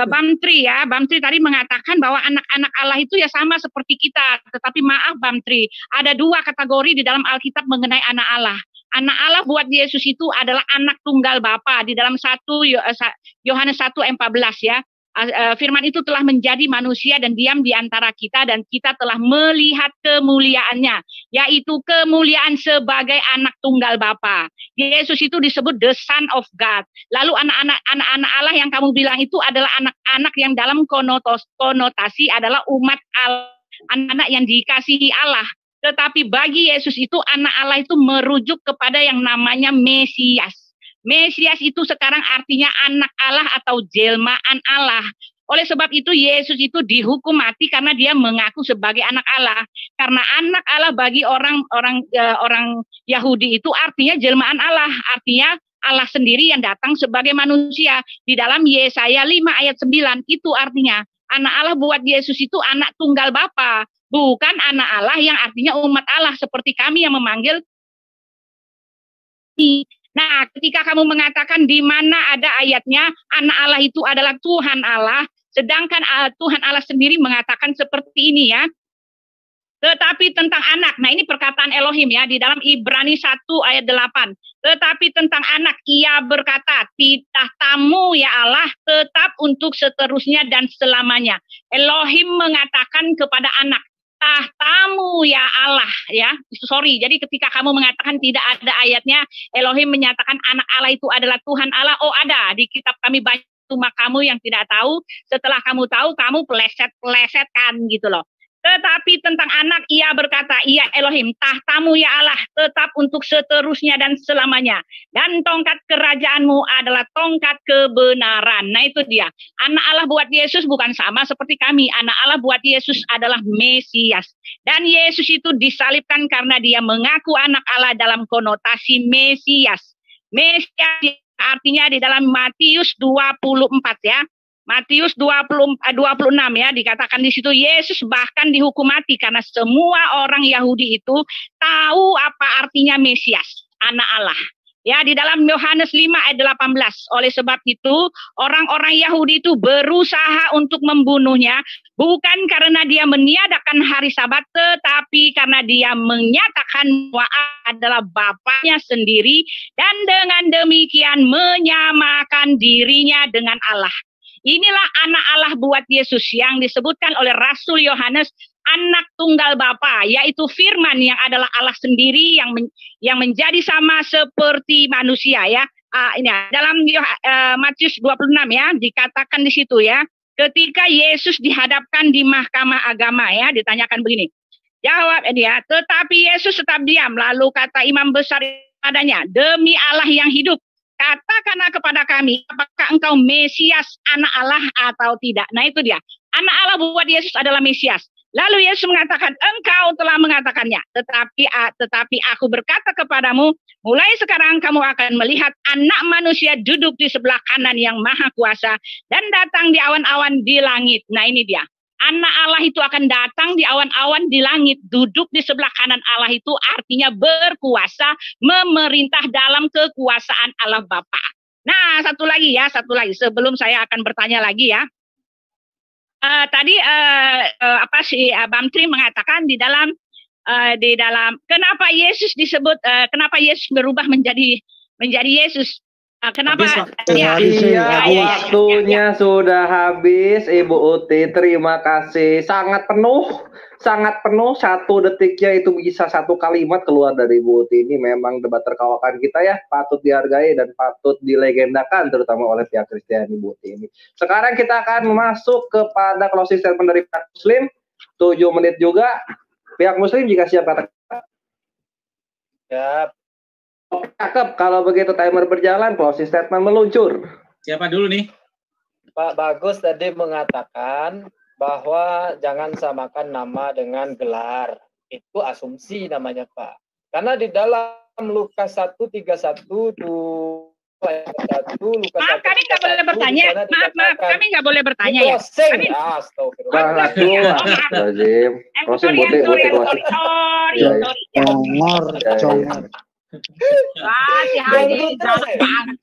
Bamtri ya, Bamtri tadi mengatakan bahwa anak-anak Allah itu ya sama seperti kita. Tetapi maaf Bamtri, ada dua kategori di dalam Alkitab mengenai anak Allah. Anak Allah buat Yesus itu adalah anak tunggal Bapa di dalam Yohanes 1:14 ya. Firman itu telah menjadi manusia dan diam di antara kita dan kita telah melihat kemuliaannya, yaitu kemuliaan sebagai anak tunggal Bapa. Yesus itu disebut the Son of God. Lalu anak-anak Allah yang kamu bilang itu adalah anak-anak yang dalam konotasi adalah umat Allah, anak-anak yang dikasihi Allah. Tetapi bagi Yesus itu anak Allah itu merujuk kepada yang namanya Mesias. Mesias itu sekarang artinya anak Allah atau jelmaan Allah. Oleh sebab itu Yesus itu dihukum mati karena dia mengaku sebagai anak Allah. Karena anak Allah bagi orang Yahudi itu artinya jelmaan Allah, artinya Allah sendiri yang datang sebagai manusia. Di dalam Yesaya 5 ayat 9 itu artinya anak Allah buat Yesus itu anak tunggal Bapa, bukan anak Allah yang artinya umat Allah seperti kami yang memanggil. Nah, ketika kamu mengatakan di mana ada ayatnya anak Allah itu adalah Tuhan Allah, sedangkan Tuhan Allah sendiri mengatakan seperti ini ya. Tetapi tentang anak, nah ini perkataan Elohim ya di dalam Ibrani 1 ayat 8. Tetapi tentang anak ia berkata, tahtamu ya Allah tetap untuk seterusnya dan selamanya. Elohim mengatakan kepada anak, tahtamu ya Allah ya. Sorry, jadi ketika kamu mengatakan tidak ada ayatnya Elohim menyatakan anak Allah itu adalah Tuhan Allah. Oh ada di kitab kami banyak, cuma kamu yang tidak tahu. Setelah kamu tahu kamu peleset-pelesetkan gitu loh. Tetapi tentang anak ia berkata, iya Elohim, tahtamu ya Allah tetap untuk seterusnya dan selamanya. Dan tongkat kerajaanmu adalah tongkat kebenaran. Nah itu dia. Anak Allah buat Yesus bukan sama seperti kami. Anak Allah buat Yesus adalah Mesias. Dan Yesus itu disalibkan karena dia mengaku anak Allah dalam konotasi Mesias. Mesias artinya di dalam Matius 24 ya. Matius 26 ya, dikatakan di situ Yesus bahkan dihukum mati karena semua orang Yahudi itu tahu apa artinya Mesias, anak Allah. Ya, di dalam Yohanes 5 ayat 18. Oleh sebab itu, orang-orang Yahudi itu berusaha untuk membunuhnya bukan karena dia meniadakan hari Sabat, tetapi karena dia menyatakan bahwa adalah Bapaknya sendiri dan dengan demikian menyamakan dirinya dengan Allah. Inilah anak Allah buat Yesus yang disebutkan oleh Rasul Yohanes anak tunggal Bapa, yaitu Firman yang adalah Allah sendiri yang menjadi sama seperti manusia ya. Ini dalam Matius 26 ya, dikatakan di situ ya, ketika Yesus dihadapkan di mahkamah agama ya, ditanyakan begini. Jawab dia, tetapi Yesus tetap diam, lalu kata imam besar padanya, demi Allah yang hidup, katakanlah kepada kami, apakah engkau Mesias anak Allah atau tidak. Nah itu dia. Anak Allah buat Yesus adalah Mesias. Lalu Yesus mengatakan, engkau telah mengatakannya. Tetapi aku berkata kepadamu, mulai sekarang kamu akan melihat anak manusia duduk di sebelah kanan yang maha kuasa dan datang di awan-awan di langit. Nah ini dia. Anak Allah itu akan datang di awan-awan di langit, duduk di sebelah kanan Allah itu artinya berkuasa, memerintah dalam kekuasaan Allah Bapa. Nah, satu lagi sebelum saya akan bertanya lagi ya. Tadi Bamtri mengatakan di dalam kenapa Yesus disebut kenapa Yesus berubah menjadi Yesus? Kenapa? Waktunya sudah habis, Ibu Uti. Terima kasih. Sangat penuh. 1 detiknya itu bisa 1 kalimat keluar dari Ibu Uti. Ini memang debat terkawakan kita ya. Patut dihargai dan patut dilegendakan, terutama oleh pihak Kristiani Ibu Uti ini. Sekarang kita akan masuk kepada closing statement dari pihak Muslim. 7 menit juga. Pihak Muslim jika siap katakan. Siap. Oke, cakep. Kalau begitu timer berjalan, closing statement meluncur. Siapa dulu nih? Pak Bagus tadi mengatakan bahwa jangan samakan nama dengan gelar. Itu asumsi namanya, Pak. Karena di dalam Lukas 1:31 ayat 1, Lukas 1, kami nggak boleh bertanya. Maaf, kami nggak boleh bertanya ya. Kami... Astagfirullahaladzim. Closing Bote, closing.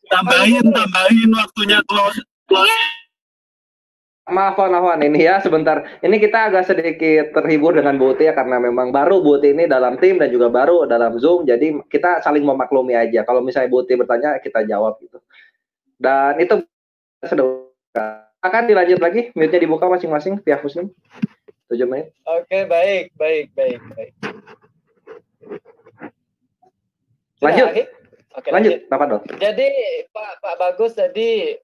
Tambahin waktunya close. Maaf, ini ya sebentar. Ini kita agak sedikit terhibur dengan Bote ya, karena memang baru Bote ini dalam tim dan juga baru dalam Zoom. Jadi kita saling memaklumi aja. Kalau misalnya Bote bertanya, kita jawab gitu. Dan itu sudah akan dilanjut lagi. Mute-nya dibuka masing-masing pihak Muslim. 7 menit. Oke, baik. Lanjut. Oke, lanjut. Bapak Dot. Jadi Pak Bagus tadi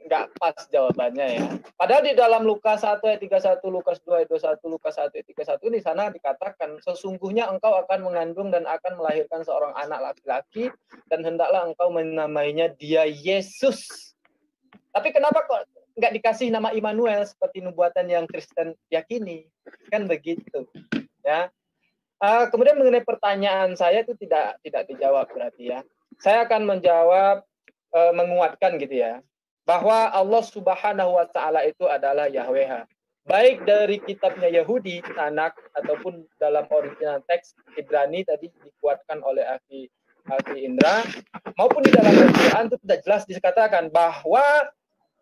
nggak pas jawabannya ya. Padahal di dalam Lukas 1 ayat 31, Lukas 2 ayat 21, Lukas 1 ayat 31 di sana dikatakan sesungguhnya engkau akan mengandung dan akan melahirkan seorang anak laki-laki dan hendaklah engkau menamainya dia Yesus. Tapi kenapa kok nggak dikasih nama Immanuel seperti nubuatan yang Kristen yakini? Kan begitu. Ya. Kemudian mengenai pertanyaan saya itu tidak dijawab berarti ya. Saya akan menjawab menguatkan gitu ya. Bahwa Allah Subhanahu wa taala itu adalah Yahweh. Baik dari kitabnya Yahudi, Tanakh, ataupun dalam original teks Ibrani tadi dikuatkan oleh Aki Indra, maupun di dalam Al-Quran itu tidak jelas dikatakan bahwa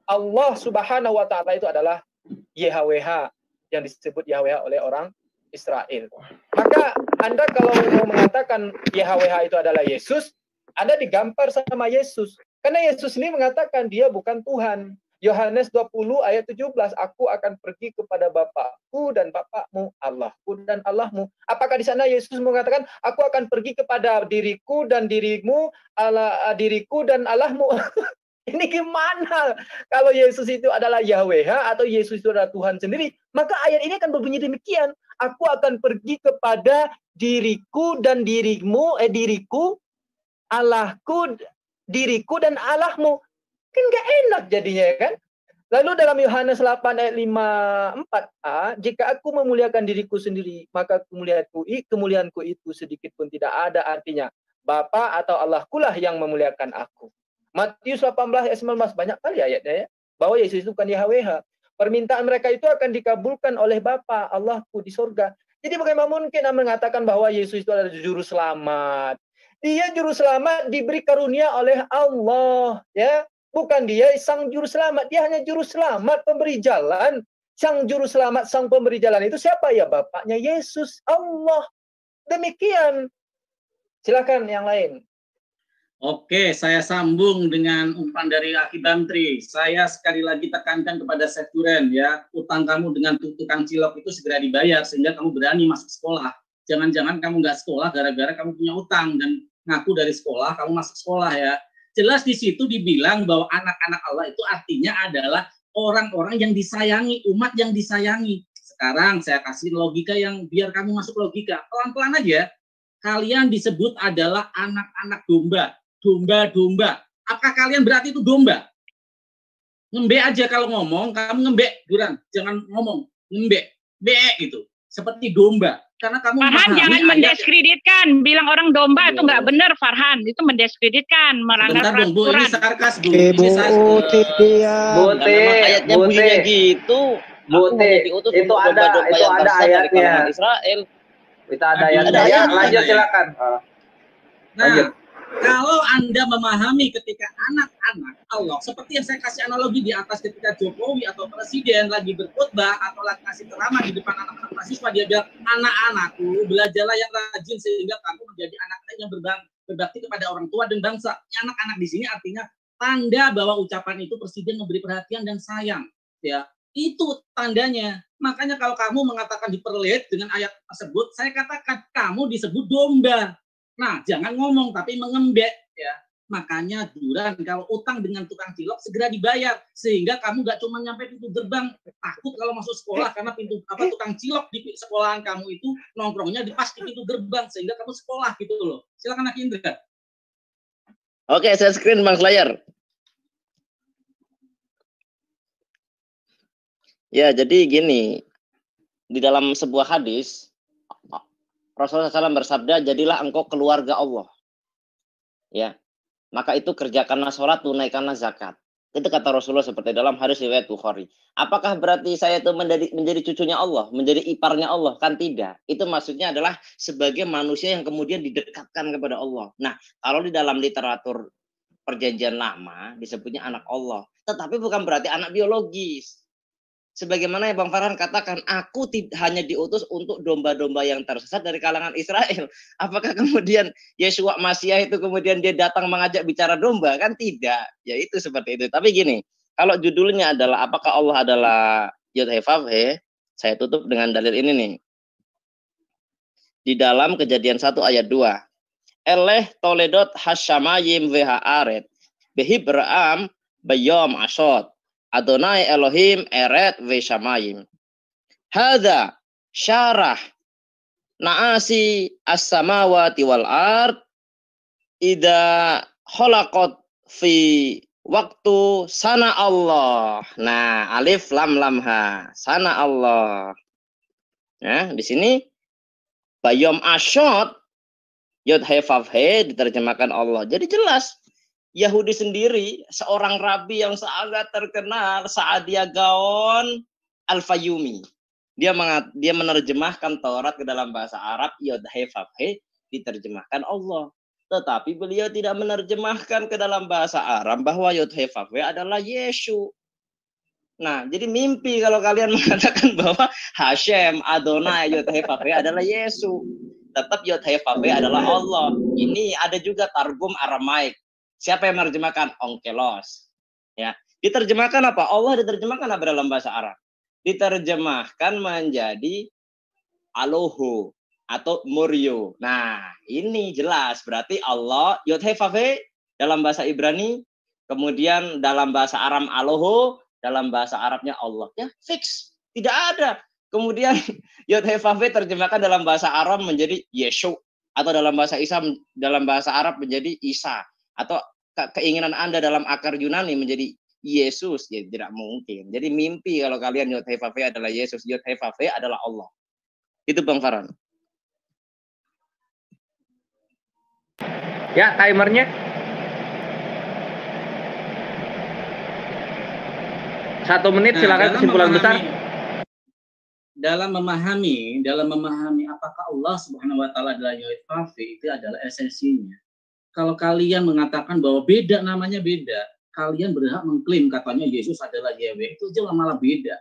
Allah Subhanahu wa taala itu adalah YHWH yang disebut Yahweh oleh orang Israel. Maka Anda kalau mau mengatakan YHWH itu adalah Yesus, Anda digampar sama Yesus. Karena Yesus ini mengatakan dia bukan Tuhan. Yohanes 20 ayat 17, aku akan pergi kepada Bapakku dan Bapakmu, Allahku dan Allahmu. Apakah di sana Yesus mengatakan, aku akan pergi kepada diriku dan dirimu, diriku dan Allahmu? Ini gimana? Kalau Yesus itu adalah Yahweh atau Yesus itu adalah Tuhan sendiri, maka ayat ini akan berbunyi demikian. Aku akan pergi kepada diriku dan dirimu, diriku, Allahku, diriku dan Allahmu. Kan gak enak jadinya kan? Lalu dalam Yohanes 8 ayat 54a, jika aku memuliakan diriku sendiri, maka kemuliaanku itu sedikit pun tidak ada artinya. Bapa atau Allahku lah yang memuliakan aku. Matius 18 ayat 19, banyak kali ayatnya ya, bahwa Yesus itu bukan Yahweh. Permintaan mereka itu akan dikabulkan oleh Bapa Allahku di surga. Jadi bagaimana mungkin mengatakan bahwa Yesus itu adalah juru selamat? Dia juru selamat diberi karunia oleh Allah, ya. Bukan dia sang juru selamat, dia hanya juru selamat, pemberi jalan. Sang juru selamat, sang pemberi jalan itu siapa ya? Bapaknya Yesus, Allah. Demikian. Silakan yang lain. Oke, saya sambung dengan umpan dari Aki Bantri. Saya sekali lagi tekankan kepada Chef Duren ya, utang kamu dengan tukang cilok itu segera dibayar sehingga kamu berani masuk sekolah. Jangan-jangan kamu nggak sekolah gara-gara kamu punya utang dan ngaku dari sekolah, kamu masuk sekolah ya. Jelas di situ dibilang bahwa anak-anak Allah itu artinya adalah orang-orang yang disayangi, umat yang disayangi. Sekarang saya kasih logika yang biar kamu masuk logika. Pelan-pelan aja. Kalian disebut adalah anak-anak domba. Domba-domba. Apakah kalian berarti itu domba? Ngembek aja kalau ngomong, kamu ngembek, Duran. Jangan ngomong, ngembek. Be gitu. Seperti domba. Karena kamu Farhan jangan mendiskreditkan, bilang orang domba itu nggak benar, Farhan. Itu mendiskreditkan, melanggar peraturan. Bu, ini sarkas, Bu. Bote, ayatnya bunyinya gitu. Bote, itu ada ayatnya. Israel. Itu ada ayatnya. Ya, lanjut silakan. Nah, kalau Anda memahami ketika anak-anak Allah, seperti yang saya kasih analogi di atas ketika Jokowi atau Presiden lagi berkhutbah atau lagi kasih ceramah di depan anak-anak mahasiswa, dia bilang, anak-anakku belajarlah yang rajin sehingga kamu menjadi anak-anak yang berbakti kepada orang tua dan bangsa. Anak-anak di sini artinya tanda bahwa ucapan itu Presiden memberi perhatian dan sayang. Ya, itu tandanya. Makanya kalau kamu mengatakan diperlet dengan ayat tersebut, saya katakan kamu disebut domba. Nah, jangan ngomong tapi mengembek ya. Makanya Duran, kalau utang dengan tukang cilok segera dibayar, sehingga kamu nggak cuma nyampe pintu gerbang takut kalau masuk sekolah karena tukang cilok di sekolahan kamu itu nongkrongnya pas di pintu gerbang, sehingga kamu sekolah gitu loh. Silakan Nak Indra. Oke, saya screen Bang Slayer. Ya, jadi gini, di dalam sebuah hadis Rasulullah SAW bersabda, jadilah engkau keluarga Allah. Ya, maka itu kerjakanlah sholat, tunaikanlah zakat. Itu kata Rasulullah seperti dalam hadis riwayat Bukhari. Apakah berarti saya itu menjadi cucunya Allah, menjadi iparnya Allah? Kan tidak. Itu maksudnya adalah sebagai manusia yang kemudian didekatkan kepada Allah. Nah, kalau di dalam literatur Perjanjian Lama disebutnya anak Allah, tetapi bukan berarti anak biologis. Sebagaimana yang Bang Farhan katakan, aku hanya diutus untuk domba-domba yang tersesat dari kalangan Israel. Apakah kemudian Yeshua Masiah itu kemudian dia datang mengajak bicara domba? Kan tidak. Ya itu seperti itu. Tapi gini, kalau judulnya adalah apakah Allah adalah Yod-Heh-Vav-Heh, saya tutup dengan dalil ini nih. Di dalam Kejadian 1 ayat 2. Eleh toledot hasyamayim v'ha'aret behibra'am bayom asyot. Adonai Elohim eret veshamayim. Hadza syarah naasi as-samawati wal ard ida khalaqat fi waktu sana Allah. Nah, alif lam lam ha, sana Allah. Nah, di sini bayom asyot yod he vav he diterjemahkan Allah. Jadi jelas Yahudi sendiri, seorang rabi yang sangat terkenal, Sa'adia Gaon Al-Fayyumi. Dia menerjemahkan Taurat ke dalam bahasa Arab, Yod-He Vav-He, diterjemahkan Allah. Tetapi beliau tidak menerjemahkan ke dalam bahasa Arab bahwa Yod-He Vav-He adalah Yesu. Nah, jadi mimpi kalau kalian mengatakan bahwa Hashem, Adonai, Yod-He Vav-He adalah Yesu. Tetap Yod-He Vav-He adalah Allah. Ini ada juga targum Aramaik. Siapa yang menerjemahkan? Onkelos. Ya, diterjemahkan apa? Allah diterjemahkan apa dalam bahasa Arab? Diterjemahkan menjadi Aloho atau Muryo. Nah, ini jelas berarti Allah Yod-He Vav-He dalam bahasa Ibrani, kemudian dalam bahasa Aram Aloho, dalam bahasa Arabnya Allah. Ya, fix. Tidak ada. Kemudian Yod-He Vav-He terjemahkan dalam bahasa Aram menjadi Yeshu, atau dalam bahasa Arab menjadi Isa. Atau keinginan Anda dalam akar Yunani menjadi Yesus, ya tidak mungkin. Jadi mimpi kalau kalian Yod-He Vav-He adalah Yesus, Yod-He Vav-He adalah Allah. Itu Bang Farhan. Ya, timernya. Satu menit, silakan kesimpulan besar. Dalam memahami apakah Allah Subhanahu wa taala adalah Yod-He Vav-He, itu adalah esensinya. Kalau kalian mengatakan bahwa beda, namanya beda, kalian berhak mengklaim katanya Yesus adalah Yahweh, itu jelas malah beda.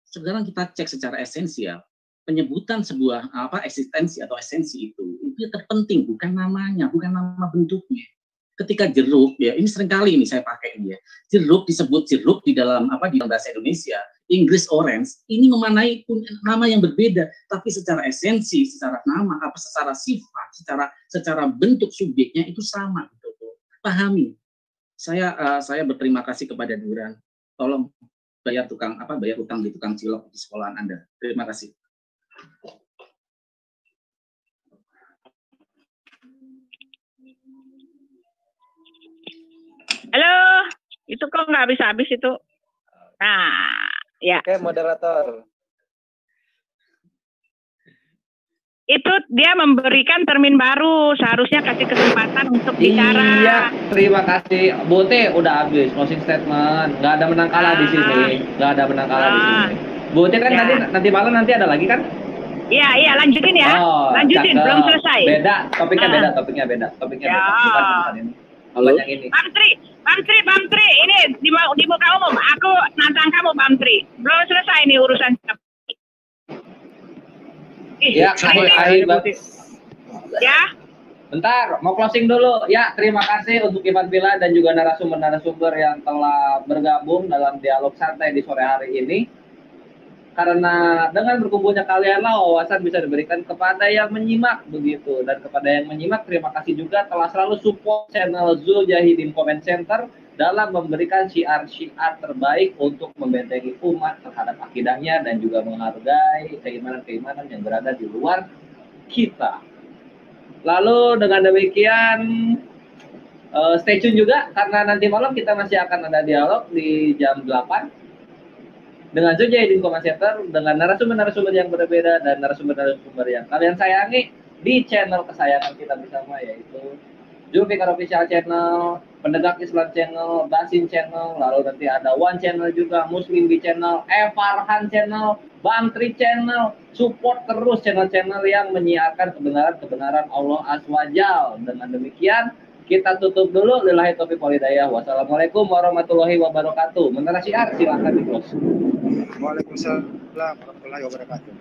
Sekarang kita cek secara esensial, penyebutan sebuah eksistensi atau esensi itu terpenting, bukan namanya, bukan nama bentuknya. Ketika jeruk, ya ini seringkali ini saya pakai ini ya, jeruk disebut jeruk di dalam di bahasa Indonesia, Inggris orange, ini memanai nama yang berbeda, tapi secara esensi, secara nama, secara sifat, secara bentuk subjeknya itu sama, gitu. Pahami. Saya berterima kasih kepada Duran. Tolong bayar utang di tukang cilok di sekolahan Anda. Terima kasih. Halo, itu kok nggak habis-habis itu? Nah. Ya. Oke, moderator. Itu dia memberikan termin baru, seharusnya kasih kesempatan untuk bicara. Iya, terima kasih. Bote udah habis closing statement. Nggak ada menang kalah di sini. Nggak ada menang kalah di sini. Bote kan nanti malam nanti ada lagi kan? Iya, lanjutin ya. Oh, lanjutin, cakep. belum selesai. Beda, topiknya beda. Topiknya beda. Bukan ini. Halo. Bukan yang ini. Bang Tri, ini di muka umum. Aku nantang kamu, Bang Tri. Belum selesai nih urusan. Ya, ya. Bentar, mau closing dulu. Ya, terima kasih untuk Ivan Villa dan juga narasumber-narasumber yang telah bergabung dalam dialog santai di sore hari ini. karena dengan berkumpulnya kalianlah wawasan bisa diberikan kepada yang menyimak begitu, dan kepada yang menyimak terima kasih juga telah selalu support channel Zulzahidin Comment Center dalam memberikan syiar-syiar terbaik untuk membentengi umat terhadap akidahnya dan juga menghargai keimanan-keimanan yang berada di luar kita. Lalu dengan demikian stay tune juga karena nanti malam kita masih akan ada dialog di jam 8 dengan Zulzahidin Comment Center dengan narasumber-narasumber yang berbeda dan narasumber-narasumber yang kalian sayangi di channel kesayangan kita bersama, yaitu Zulfikar Official Channel, Penegak Islam Channel, Basin Channel, lalu nanti ada One Channel juga, Muslim B Channel, Farhan Channel, Bang Tri Channel. Support terus channel-channel yang menyiarkan kebenaran-kebenaran Allah Azwajal. Dengan demikian kita tutup dulu. Lillahi taufiq wal hidayah. Wassalamualaikum warahmatullahi wabarakatuh. Menara syiar silahkan di close. Waalaikumsalam warahmatullahi wabarakatuh.